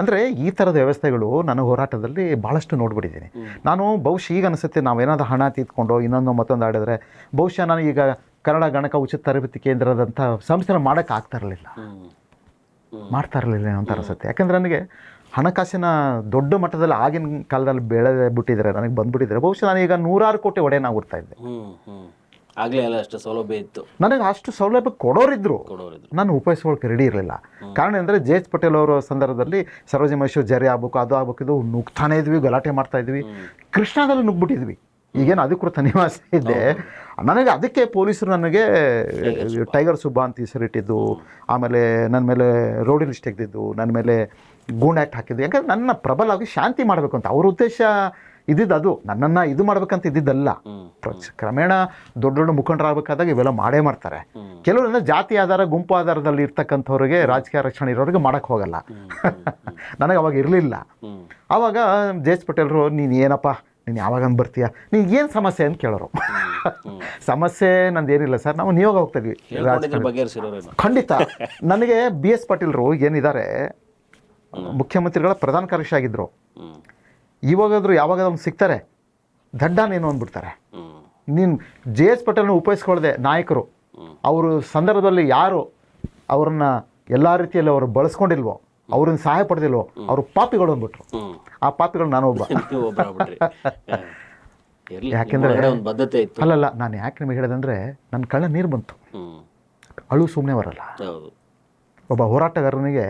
ಅಂದರೆ ಈ ಥರದ ವ್ಯವಸ್ಥೆಗಳು ನನ್ನ ಹೋರಾಟದಲ್ಲಿ ಭಾಳಷ್ಟು ನೋಡ್ಬಿಟ್ಟಿದ್ದೀನಿ ನಾನು. ಬಹುಶಃ ಈಗ ಅನಿಸುತ್ತೆ, ನಾವೇನಾದರೂ ಹಣ ತಿದ್ಕೊಂಡು ಇನ್ನೊಂದು ಮತ್ತೊಂದು ಆಡಿದ್ರೆ ಬಹುಶಃ ನಾನು ಈಗ ಕನ್ನಡ ಗಣಕ ಉಚಿತ ತರಬೇತಿ ಕೇಂದ್ರದಂಥ ಸಂಸ್ಥೆನ ಮಾಡೋಕ್ಕೆ ಮಾಡ್ತಾ ಇರಲಿಲ್ಲ ಅಂತ ಅನಿಸುತ್ತೆ. ಯಾಕಂದರೆ ನನಗೆ ಹಣಕಾಸಿನ ದೊಡ್ಡ ಮಟ್ಟದಲ್ಲಿ ಆಗಿನ ಕಾಲದಲ್ಲಿ ಬಿಟ್ಟಿದ್ರೆ, ನನಗೆ ಬಂದುಬಿಟ್ಟಿದ್ರೆ ಬಹುಶಃ ನಾನೀಗ 100 ಕೋಟಿ ಒಡೆಯನಾಗ್ಬಿಡ್ತಾ ಇದ್ದೆ. ಆಗಲೇ ಅಲ್ಲ, ಅಷ್ಟು ಸೌಲಭ್ಯ ಇತ್ತು. ನನಗೆ ಅಷ್ಟು ಸೌಲಭ್ಯ ಕೊಡೋರಿದ್ರು, ನಾನು ಉಪಯೋಗಿಸ್ಕೊಳ್ಳೋಕೆ ರೆಡಿ ಇರಲಿಲ್ಲ. ಕಾರಣ ಅಂದರೆ JS ಪಾಟೀಲ್ ಅವರ ಸಂದರ್ಭದಲ್ಲಿ ಸರೋಜಿನಿ ಮೈಸೂರು ಜರಿ ಆಗ್ಬೇಕು, ಅದು ಆಗ್ಬೇಕು, ಇದು ನುಗ್ತಾನೇ ಇದ್ವಿ, ಗಲಾಟೆ ಮಾಡ್ತಾ ಇದ್ವಿ. ಕೃಷ್ಣಾದಲ್ಲಿ ನುಗ್ಬಿಟ್ಟಿದ್ವಿ. ಈಗೇನು ಅಧಿಕೃತ ನಿವಾಸ ಇದೆ ನನಗೆ. ಅದಕ್ಕೆ ಪೊಲೀಸರು ನನಗೆ ಟೈಗರ್ ಸುಬ್ಬ ಅಂತ ಹೆಸರಿಟ್ಟಿದ್ದು, ಆಮೇಲೆ ನನ್ನ ಮೇಲೆ ರೌಡಿ ಲಿಸ್ಟ್ ತೆಗೆದಿದ್ದು, ನನ್ನ ಮೇಲೆ ಗೂಂಡಾ ಆ್ಯಕ್ಟ್ ಹಾಕಿದ್ದು. ಯಾಕಂದ್ರೆ ನನ್ನ ಪ್ರಬಲವಾಗಿ ಶಾಂತಿ ಮಾಡಬೇಕು ಅಂತ ಅವ್ರ ಉದ್ದೇಶ ಇದ್ದಿದ್ದು, ಅದು ನನ್ನನ್ನು ಇದು ಮಾಡ್ಬೇಕಂತ ಇದ್ದಿದ್ದಲ್ಲ. ಕ್ರಮೇಣ ದೊಡ್ಡ ದೊಡ್ಡ ಮುಖಂಡರಾಗಬೇಕಾದಾಗ ಇವೆಲ್ಲ ಮಾಡೇ ಮಾಡ್ತಾರೆ. ಕೆಲವರಿಂದ ಜಾತಿ ಆಧಾರ, ಗುಂಪು ಆಧಾರದಲ್ಲಿ ಇರ್ತಕ್ಕಂಥವ್ರಿಗೆ, ರಾಜಕೀಯ ರಕ್ಷಣೆ ಇರೋರಿಗೆ ಮಾಡೋಕ್ಕೆ ಹೋಗಲ್ಲ. ನನಗೆ ಅವಾಗ ಇರಲಿಲ್ಲ. ಆವಾಗ JS ಪಾಟೀಲ್ರು, ನೀನು ಏನಪ್ಪ, ನೀನು ಯಾವಾಗ ಬರ್ತೀಯ, ನಿನ್ಗೆ ಏನು ಸಮಸ್ಯೆ ಅಂತ ಕೇಳೋರು. ಸಮಸ್ಯೆ ನಂದೇನಿಲ್ಲ ಸರ್, ನಾವು ನಿಯೋಗ ಹೋಗ್ತಾ ಇದ್ವಿ ರಾಜಕೀಯ. ಖಂಡಿತ. ನನಗೆ BS ಪಾಟೀಲ್ರು ಏನಿದ್ದಾರೆ, ಮುಖ್ಯಮಂತ್ರಿಗಳ ಪ್ರಧಾನ ಕಾರ್ಯದರ್ಶಿ ಆಗಿದ್ದರು. ಇವಾಗಾದರೂ ಯಾವಾಗಾದ್ರೂ ಸಿಗ್ತಾರೆ, ದಡ್ಡನೇನು ಅಂದ್ಬಿಡ್ತಾರೆ. ನೀನು JS ಪಾಟೀಲ್ನ ಉಪಯೋಗಿಸ್ಕೊಳ್ಳದೆ ನಾಯಕರು, ಅವರು ಸಂದರ್ಭದಲ್ಲಿ ಯಾರು ಅವ್ರನ್ನ ಎಲ್ಲ ರೀತಿಯಲ್ಲಿ ಅವರು ಬಳಸ್ಕೊಂಡಿಲ್ವೋ, ಅವ್ರನ್ನ ಸಹಾಯ ಪಡೆದಿಲ್ವೋ, ಅವರು ಪಾಪಿಗಳು ಅಂದ್ಬಿಟ್ರು. ಆ ಪಾಪಿಗಳು ನಾನು ಒಬ್ಬ. ಯಾಕೆಂದರೆ ಅಲ್ಲಲ್ಲ, ನಾನು ಯಾಕೆ ನಿಮಗೆ ಹೇಳಿದಂದರೆ, ನನ್ನ ಕಣ್ಣ ನೀರು ಬಂತು. ಅಳು ಸುಮ್ಮನೆ ಬರಲ್ಲ. ಒಬ್ಬ ಹೋರಾಟಗಾರನಿಗೆ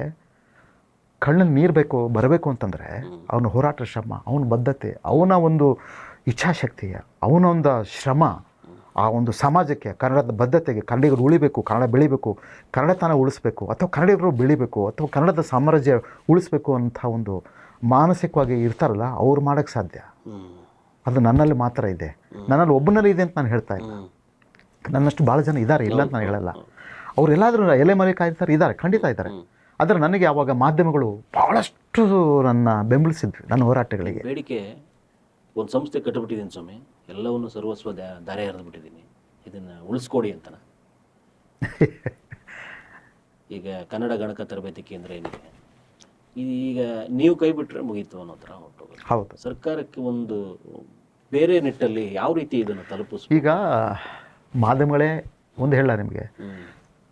ಕಣ್ಣಲ್ಲಿ ನೀರು ಬರಬೇಕು ಅಂತಂದರೆ ಅವನ ಹೋರಾಟ ಶ್ರಮ, ಅವನ ಬದ್ಧತೆ, ಅವನ ಒಂದು ಇಚ್ಛಾಶಕ್ತಿಯ, ಅವನ ಒಂದು ಶ್ರಮ ಆ ಒಂದು ಸಮಾಜಕ್ಕೆ, ಕನ್ನಡದ ಬದ್ಧತೆಗೆ, ಕನ್ನಡಿಗರು ಉಳಿಬೇಕು, ಕನ್ನಡ ಬೆಳಿಬೇಕು, ಕನ್ನಡತನ ಉಳಿಸ್ಬೇಕು, ಅಥವಾ ಕನ್ನಡಿಗರು ಬೆಳಿಬೇಕು, ಅಥವಾ ಕನ್ನಡದ ಸಾಮ್ರಾಜ್ಯ ಉಳಿಸ್ಬೇಕು ಅಂತ ಒಂದು ಮಾನಸಿಕವಾಗಿ ಇರ್ತಾರಲ್ಲ, ಅವ್ರು ಮಾಡೋಕ್ಕೆ ಸಾಧ್ಯ. ಅದು ನನ್ನಲ್ಲಿ ಮಾತ್ರ ಇದೆ, ನನ್ನಲ್ಲಿ ಒಬ್ಬನಲ್ಲಿ ಇದೆ ಅಂತ ನಾನು ಹೇಳ್ತಾ ಇಲ್ಲ. ನನ್ನಷ್ಟು ಭಾಳ ಜನ ಇದ್ದಾರೆ, ಇಲ್ಲ ಅಂತ ನಾನು ಹೇಳಲ್ಲ. ಅವರೆಲ್ಲಾದರೂ ಎಲೆ ಮರೆ ಕಾಯ್ತಾರೆ, ಇದ್ದಾರೆ, ಖಂಡಿತ ಇದ್ದಾರೆ. ಆದರೆ ನನಗೆ ಆವಾಗ ಮಾಧ್ಯಮಗಳು ಭಾಳಷ್ಟು ನನ್ನ ಬೆಂಬಲಿಸಿದ್ವಿ ನನ್ನ ಹೋರಾಟಗಳಿಗೆ. ಬೇಡಿಕೆ ಒಂದು ಸಂಸ್ಥೆ ಕಟ್ಟಿಬಿಟ್ಟಿದ್ದೀನಿ ಸ್ವಾಮಿ, ಎಲ್ಲವನ್ನು ಸರ್ವಸ್ವ ದಾರೆ ಎರೆದ್ಬಿಟ್ಟಿದ್ದೀನಿ, ಇದನ್ನು ಉಳಿಸ್ಕೊಡಿ ಅಂತನ. ಈಗ ಕನ್ನಡ ಗಣಕ ತರಬೇತಿ ಕೇಂದ್ರ ಏನಿದೆ, ಈಗ ನೀವು ಕೈ ಬಿಟ್ಟರೆ ಮುಗೀತು ಅನ್ನೋ ಥರ ಹೊರಟೋಗುತ್ತೆ. ಹೌದು. ಸರ್ಕಾರಕ್ಕೆ ಒಂದು ಬೇರೆ ನಿಟ್ಟಲ್ಲಿ ಯಾವ ರೀತಿ ಇದನ್ನು ತಲುಪಿಸ್ಬೇಕು? ಈಗ ಮಾಧ್ಯಮಗಳೇ ಒಂದು ಹೇಳ ನಿಮಗೆ,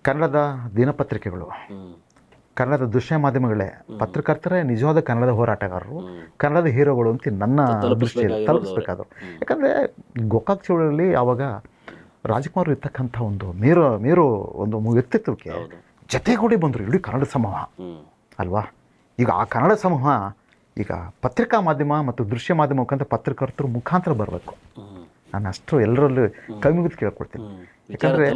ಕನ್ನಡದ ದಿನಪತ್ರಿಕೆಗಳು, ಕನ್ನಡದ ದೃಶ್ಯ ಮಾಧ್ಯಮಗಳೇ ಪತ್ರಕರ್ತರೇ ನಿಜವಾದ ಕನ್ನಡದ ಹೋರಾಟಗಾರರು, ಕನ್ನಡದ ಹೀರೋಗಳು ಅಂತ ನನ್ನ ದೃಷ್ಟಿಯಲ್ಲಿ ತಲುಪಿಸ್ಬೇಕಾದ್ರು. ಯಾಕಂದರೆ ಗೋಕಾಕ್ ಚಳುವಳಿಯಲ್ಲಿ ಆವಾಗ ರಾಜ್ಕುಮಾರ್ ಇರ್ತಕ್ಕಂಥ ಒಂದು ಮೇರು ಒಂದು ವ್ಯಕ್ತಿತ್ವಕ್ಕೆ ಜೊತೆಗೂಡಿ ಬಂದರು ಇಡೀ ಕನ್ನಡ ಸಮೂಹ ಅಲ್ವಾ. ಈಗ ಆ ಕನ್ನಡ ಸಮೂಹ ಈಗ ಪತ್ರಿಕಾ ಮಾಧ್ಯಮ ಮತ್ತು ದೃಶ್ಯ ಮಾಧ್ಯಮ ಮುಖಾಂತರ ಪತ್ರಕರ್ತರು ಮುಖಾಂತರ ಬರಬೇಕು. ನಾನು ಅಷ್ಟು ಎಲ್ಲರಲ್ಲೂ ಕೈ ಮುಗಿದು ಕೇಳ್ಕೊಡ್ತೀನಿ. ಯಾಕಂದರೆ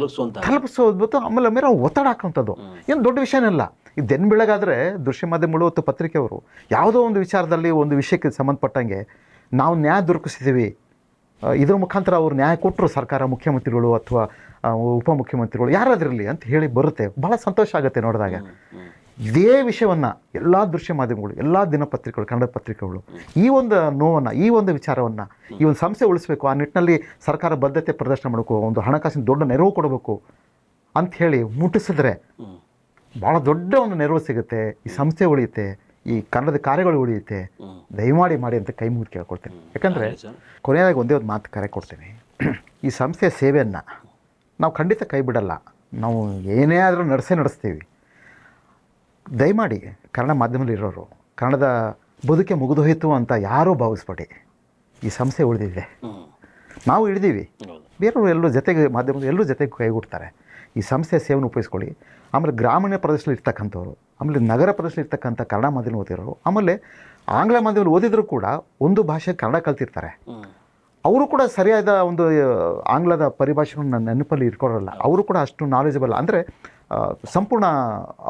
ತಲುಪಿಸೋದು ಮತ್ತು ಆಮೇಲೆ ಅವ್ರು ಒತ್ತಡ ಹಾಕೋಂಥದ್ದು ಏನು ದೊಡ್ಡ ವಿಷಯನಲ್ಲ. ಈ ದೆನ್ ಬೆಳಗಾದರೆ ದೃಶ್ಯ ಮಾಧ್ಯಮಗಳು ಮತ್ತು ಪತ್ರಿಕೆಯವರು ಯಾವುದೋ ಒಂದು ವಿಚಾರದಲ್ಲಿ ಒಂದು ವಿಷಯಕ್ಕೆ ಸಂಬಂಧಪಟ್ಟಂಗೆ ನಾವು ನ್ಯಾಯ ದೊರಕಿಸಿದ್ದೀವಿ, ಇದ್ರ ಮುಖಾಂತರ ಅವರು ನ್ಯಾಯ ಕೊಟ್ಟರು ಸರ್ಕಾರ, ಮುಖ್ಯಮಂತ್ರಿಗಳು ಅಥವಾ ಉಪಮುಖ್ಯಮಂತ್ರಿಗಳು ಯಾರಾದಿರಲಿ ಅಂತ ಹೇಳಿ ಬರುತ್ತೆ. ಭಾಳ ಸಂತೋಷ ಆಗುತ್ತೆ ನೋಡಿದಾಗ. ಇದೇ ವಿಷಯವನ್ನು ಎಲ್ಲ ದೃಶ್ಯ ಮಾಧ್ಯಮಗಳು, ಎಲ್ಲ ದಿನಪತ್ರಿಕೆಗಳು, ಕನ್ನಡ ಪತ್ರಿಕೆಗಳು ಈ ಒಂದು ನೋವನ್ನು, ಈ ಒಂದು ವಿಚಾರವನ್ನು, ಈ ಒಂದು ಸಂಸ್ಥೆ ಉಳಿಸ್ಬೇಕು, ಆ ನಿಟ್ಟಿನಲ್ಲಿ ಸರ್ಕಾರ ಬದ್ಧತೆ ಪ್ರದರ್ಶನ ಮಾಡಬೇಕು, ಒಂದು ಹಣಕಾಸಿನ ದೊಡ್ಡ ನೆರವು ಕೊಡಬೇಕು ಅಂಥೇಳಿ ಮುಟ್ಟಿಸಿದ್ರೆ ಭಾಳ ದೊಡ್ಡ ಒಂದು ನೆರವು ಸಿಗುತ್ತೆ, ಈ ಸಂಸ್ಥೆ ಉಳಿಯುತ್ತೆ, ಈ ಕನ್ನಡದ ಕಾರ್ಯಗಳು ಉಳಿಯುತ್ತೆ. ದಯಮಾಡಿ ಮಾಡಿ ಅಂತ ಕೈ ಮುಗಿದು ಕೇಳ್ಕೊಳ್ತೀನಿ. ಯಾಕಂದರೆ ಕೊನೆಯದಾಗಿ ಒಂದೇ ಒಂದು ಮಾತು ಕರೆ ಕೊಡ್ತೀನಿ. ಈ ಸಂಸ್ಥೆಯ ಸೇವೆಯನ್ನು ನಾವು ಖಂಡಿತ ಕೈ ಬಿಡಲ್ಲ, ನಾವು ಏನೇ ಆದರೂ ನಡೆಸ್ತೀವಿ. ದಯಮಾಡಿ ಕನ್ನಡ ಮಾಧ್ಯಮದಲ್ಲಿ ಇರೋರು ಕನ್ನಡದ ಬದುಕೆ ಮುಗಿದೋಯ್ತು ಅಂತ ಯಾರೂ ಭಾವಿಸ್ಬೇಡಿ. ಈ ಸಂಸ್ಥೆ ಉಳಿದಿದೆ, ನಾವು ಹಿಡಿದೀವಿ, ಬೇರೆಯವರು ಎಲ್ಲರೂ ಜೊತೆಗೆ ಮಾಧ್ಯಮದ ಎಲ್ಲರೂ ಜೊತೆಗೆ ಕೈಗೂಡ್ತಾರೆ. ಈ ಸಂಸ್ಥೆಯ ಸೇವೆಯನ್ನು ಉಪಯೋಗಿಸ್ಕೊಳ್ಳಿ. ಆಮೇಲೆ ಗ್ರಾಮೀಣ ಪ್ರದೇಶದಲ್ಲಿ ಇರ್ತಕ್ಕಂಥವ್ರು, ಆಮೇಲೆ ನಗರ ಪ್ರದೇಶದಲ್ಲಿ ಇರ್ತಕ್ಕಂಥ ಕನ್ನಡ ಮಾಧ್ಯಮ ಓದಿರೋರು, ಆಮೇಲೆ ಆಂಗ್ಲ ಮಾಧ್ಯಮದಲ್ಲಿ ಓದಿದರೂ ಕೂಡ ಒಂದು ಭಾಷೆ ಕನ್ನಡ ಕಲ್ತಿರ್ತಾರೆ, ಅವರು ಕೂಡ ಸರಿಯಾದ ಒಂದು ಆಂಗ್ಲದ ಪರಿಭಾಷೆಗಳನ್ನು ನೆನಪಲ್ಲಿ ಇಟ್ಕೊಳ್ಳಲ್ಲ. ಅವರು ಕೂಡ ಅಷ್ಟು ನಾಲೆಜಬಲ್ ಅಂದರೆ ಸಂಪೂರ್ಣ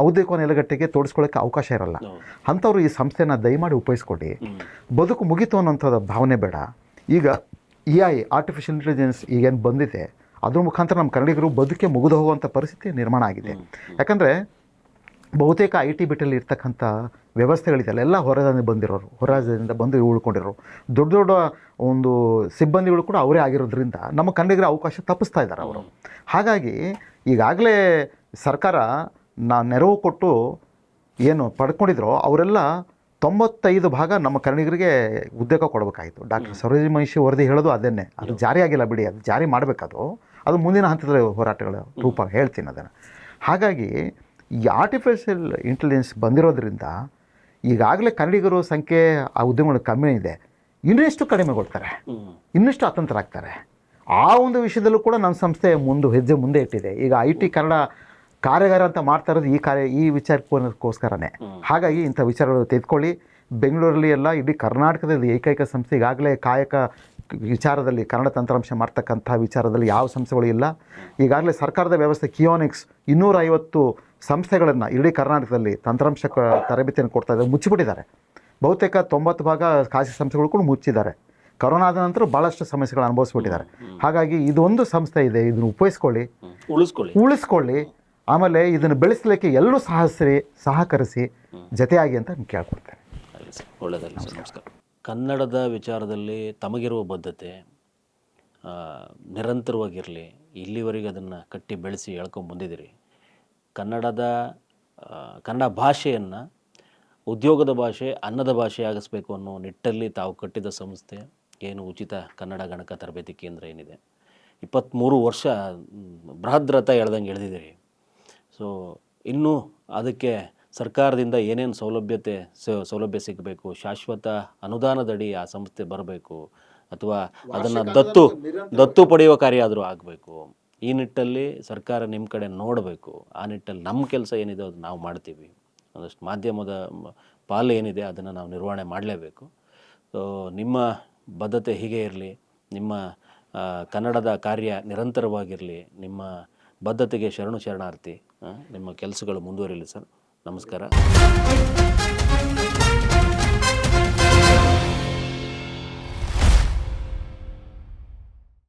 ಔದ್ಯೋಗಿಕ ನೆಲೆಗಟ್ಟಿಗೆ ತೋಡಿಸ್ಕೊಳ್ಳೋಕ್ಕೆ ಅವಕಾಶ ಇರಲ್ಲ. ಅಂಥವ್ರು ಈ ಸಂಸ್ಥೆನ ದಯಮಾಡಿ ಉಪಯೋಗಿಸ್ಕೊಡಿ. ಬದುಕು ಮುಗೀತು ಅನ್ನೋಂಥದ್ದು ಭಾವನೆ ಬೇಡ. ಈಗ AI ಆರ್ಟಿಫಿಷಿಯಲ್ ಇಂಟೆಲಿಜೆನ್ಸ್ ಈಗೇನು ಬಂದಿದೆ, ಅದ್ರ ಮುಖಾಂತರ ನಮ್ಮ ಕನ್ನಡಿಗರು ಬದುಕೆ ಮುಗಿದು ಹೋಗುವಂಥ ಪರಿಸ್ಥಿತಿ ನಿರ್ಮಾಣ ಆಗಿದೆ. ಯಾಕಂದರೆ ಬಹುತೇಕ IT ಬಿಟ್ಟಲ್ಲಿ ಇರ್ತಕ್ಕಂಥ ವ್ಯವಸ್ಥೆಗಳಿದೆಯಲ್ಲ, ಎಲ್ಲ ಹೊರರಾಜ್ಯದಿಂದ ಬಂದು ಉಳ್ಕೊಂಡಿರೋರು, ದೊಡ್ಡ ದೊಡ್ಡ ಒಂದು ಸಿಬ್ಬಂದಿಗಳು ಕೂಡ ಅವರೇ ಆಗಿರೋದ್ರಿಂದ ನಮ್ಮ ಕನ್ನಡಿಗರ ಅವಕಾಶ ತಪ್ಪಿಸ್ತಾ ಇದ್ದಾರೆ ಅವರು. ಹಾಗಾಗಿ ಈಗಾಗಲೇ ಸರ್ಕಾರ ನೆರವು ಕೊಟ್ಟು ಏನು ಪಡ್ಕೊಂಡಿದ್ರೋ ಅವರೆಲ್ಲ 95% ನಮ್ಮ ಕನ್ನಡಿಗರಿಗೆ ಉದ್ಯೋಗ ಕೊಡಬೇಕಾಗಿತ್ತು. ಡಾಕ್ಟರ್ ಸರೋಜಿನಿ ಮಹಿಷಿ ವರದಿ ಹೇಳೋದು ಅದನ್ನೇ. ಅದು ಜಾರಿ ಆಗಿಲ್ಲ ಬಿಡಿ, ಅದು ಜಾರಿ ಮಾಡಬೇಕದು, ಅದು ಮುಂದಿನ ಹಂತದ ಹೋರಾಟಗಳ ರೂಪ ಹೇಳ್ತೀನಿ ಅದನ್ನು. ಹಾಗಾಗಿ ಈ ಆರ್ಟಿಫಿಷಿಯಲ್ ಇಂಟೆಲಿಜೆನ್ಸ್ ಬಂದಿರೋದ್ರಿಂದ ಈಗಾಗಲೇ ಕನ್ನಡಿಗರು ಸಂಖ್ಯೆ ಆ ಉದ್ಯಮಗಳು ಕಮ್ಮಿ ಇದೆ, ಇನ್ನಷ್ಟು ಕಡಿಮೆಗೊಳ್ತಾರೆ, ಇನ್ನಷ್ಟು ಅತಂತ್ರರಾಗ್ತಾರೆ. ಆ ಒಂದು ವಿಷಯದಲ್ಲೂ ಕೂಡ ನಮ್ಮ ಸಂಸ್ಥೆ ಹೆಜ್ಜೆ ಮುಂದೆ ಇಟ್ಟಿದೆ. ಈಗ IT ಕನ್ನಡ ಕಾರ್ಯಾಗಾರ ಅಂತ ಮಾಡ್ತಾ ಇರೋದು ಈ ವಿಚಾರಕ್ಕೋಸ್ಕರನೇ. ಹಾಗಾಗಿ ಇಂಥ ವಿಚಾರಗಳು ತೆಗೆದುಕೊಳ್ಳಿ. ಬೆಂಗಳೂರಲ್ಲಿ ಎಲ್ಲ ಇಡೀ ಕರ್ನಾಟಕದಲ್ಲಿ ಏಕೈಕ ಸಂಸ್ಥೆ ಈಗಾಗಲೇ ಕಾಯಕ ವಿಚಾರದಲ್ಲಿ ಕನ್ನಡ ತಂತ್ರಾಂಶ ಮಾಡ್ತಕ್ಕಂಥ ವಿಚಾರದಲ್ಲಿ ಯಾವ ಸಂಸ್ಥೆಗಳು ಇಲ್ಲ. ಈಗಾಗಲೇ ಸರ್ಕಾರದ ವ್ಯವಸ್ಥೆ ಕಿಯೋನಿಕ್ಸ್ 250 ಸಂಸ್ಥೆಗಳನ್ನು ಇಡೀ ಕರ್ನಾಟಕದಲ್ಲಿ ತಂತ್ರಾಂಶ ತರಬೇತಿಯನ್ನು ಕೊಡ್ತಾ ಇದ್ದಾರೆ, ಮುಚ್ಚಿಬಿಟ್ಟಿದ್ದಾರೆ. ಬಹುತೇಕ 90% ಖಾಸಗಿ ಸಂಸ್ಥೆಗಳು ಕೂಡ ಮುಚ್ಚಿದ್ದಾರೆ. ಕೊರೋನಾದ ನಂತರ ಭಾಳಷ್ಟು ಸಮಸ್ಯೆಗಳು ಅನುಭವಿಸ್ಬಿಟ್ಟಿದ್ದಾರೆ. ಹಾಗಾಗಿ ಇದೊಂದು ಸಂಸ್ಥೆ ಇದೆ, ಇದನ್ನು ಉಪಯೋಗಿಸ್ಕೊಳ್ಳಿ, ಉಳಿಸ್ಕೊಳ್ಳಿ. ಆಮೇಲೆ ಇದನ್ನು ಬೆಳೆಸಲಿಕ್ಕೆ ಎಲ್ಲರೂ ಸಹಕರಿಸಿ ಜೊತೆಯಾಗಿ ಅಂತ ಕೇಳ್ಕೊಡ್ತೇನೆ. ಒಳ್ಳೆಯದಾಗಲಿ ಸರ್, ನಮಸ್ಕಾರ. ಕನ್ನಡದ ವಿಚಾರದಲ್ಲಿ ತಮಗಿರುವ ಬದ್ಧತೆ ನಿರಂತರವಾಗಿರಲಿ, ಇಲ್ಲಿವರೆಗೆ ಅದನ್ನು ಕಟ್ಟಿ ಬೆಳೆಸಿ ಎಳ್ಕೊಂಬಂದಿದ್ದೀರಿ. ಕನ್ನಡ ಭಾಷೆಯನ್ನು ಉದ್ಯೋಗದ ಭಾಷೆ, ಅನ್ನದ ಭಾಷೆ ಆಗಿಸ್ಬೇಕು ಅನ್ನೋ ನಿಟ್ಟಲ್ಲಿ ತಾವು ಕಟ್ಟಿದ ಸಂಸ್ಥೆ ಏನು ಉಚಿತ ಕನ್ನಡ ಗಣಕ ತರಬೇತಿ ಕೇಂದ್ರ ಏನಿದೆ, 23 ವರ್ಷ ಬೃಹದ್ರಥ ಎಳ್ದಂಗೆ ಎಳೆದಿದ್ದೀರಿ. ಸೊ ಇನ್ನೂ ಅದಕ್ಕೆ ಸರ್ಕಾರದಿಂದ ಏನೇನು ಸೌಲಭ್ಯ ಸಿಗಬೇಕು, ಶಾಶ್ವತ ಅನುದಾನದಡಿ ಆ ಸಂಸ್ಥೆ ಬರಬೇಕು, ಅಥವಾ ಅದನ್ನು ದತ್ತು ಪಡೆಯುವ ಕಾರ್ಯ ಆದರೂ ಆಗಬೇಕು. ಈ ನಿಟ್ಟಲ್ಲಿ ಸರ್ಕಾರ ನಿಮ್ಮ ಕಡೆ ನೋಡಬೇಕು. ಆ ನಿಟ್ಟಲ್ಲಿ ನಮ್ಮ ಕೆಲಸ ಏನಿದೆ ಅದು ನಾವು ಮಾಡ್ತೀವಿ. ಒಂದಷ್ಟು ಮಾಧ್ಯಮದ ಪಾಲು ಏನಿದೆ ಅದನ್ನು ನಾವು ನಿರ್ವಹಣೆ ಮಾಡಲೇಬೇಕು. ಸೊ ನಿಮ್ಮ ಬದ್ಧತೆ ಹೀಗೆ ಇರಲಿ, ನಿಮ್ಮ ಕನ್ನಡದ ಕಾರ್ಯ ನಿರಂತರವಾಗಿರಲಿ, ನಿಮ್ಮ ಬದ್ಧತೆಗೆ ಶರಣಾರ್ಥಿ. ನಿಮ್ಮ ಕೆಲಸಗಳು ಮುಂದುವರಿಯಲಿ ಸರ್. ನಮಸ್ಕಾರ.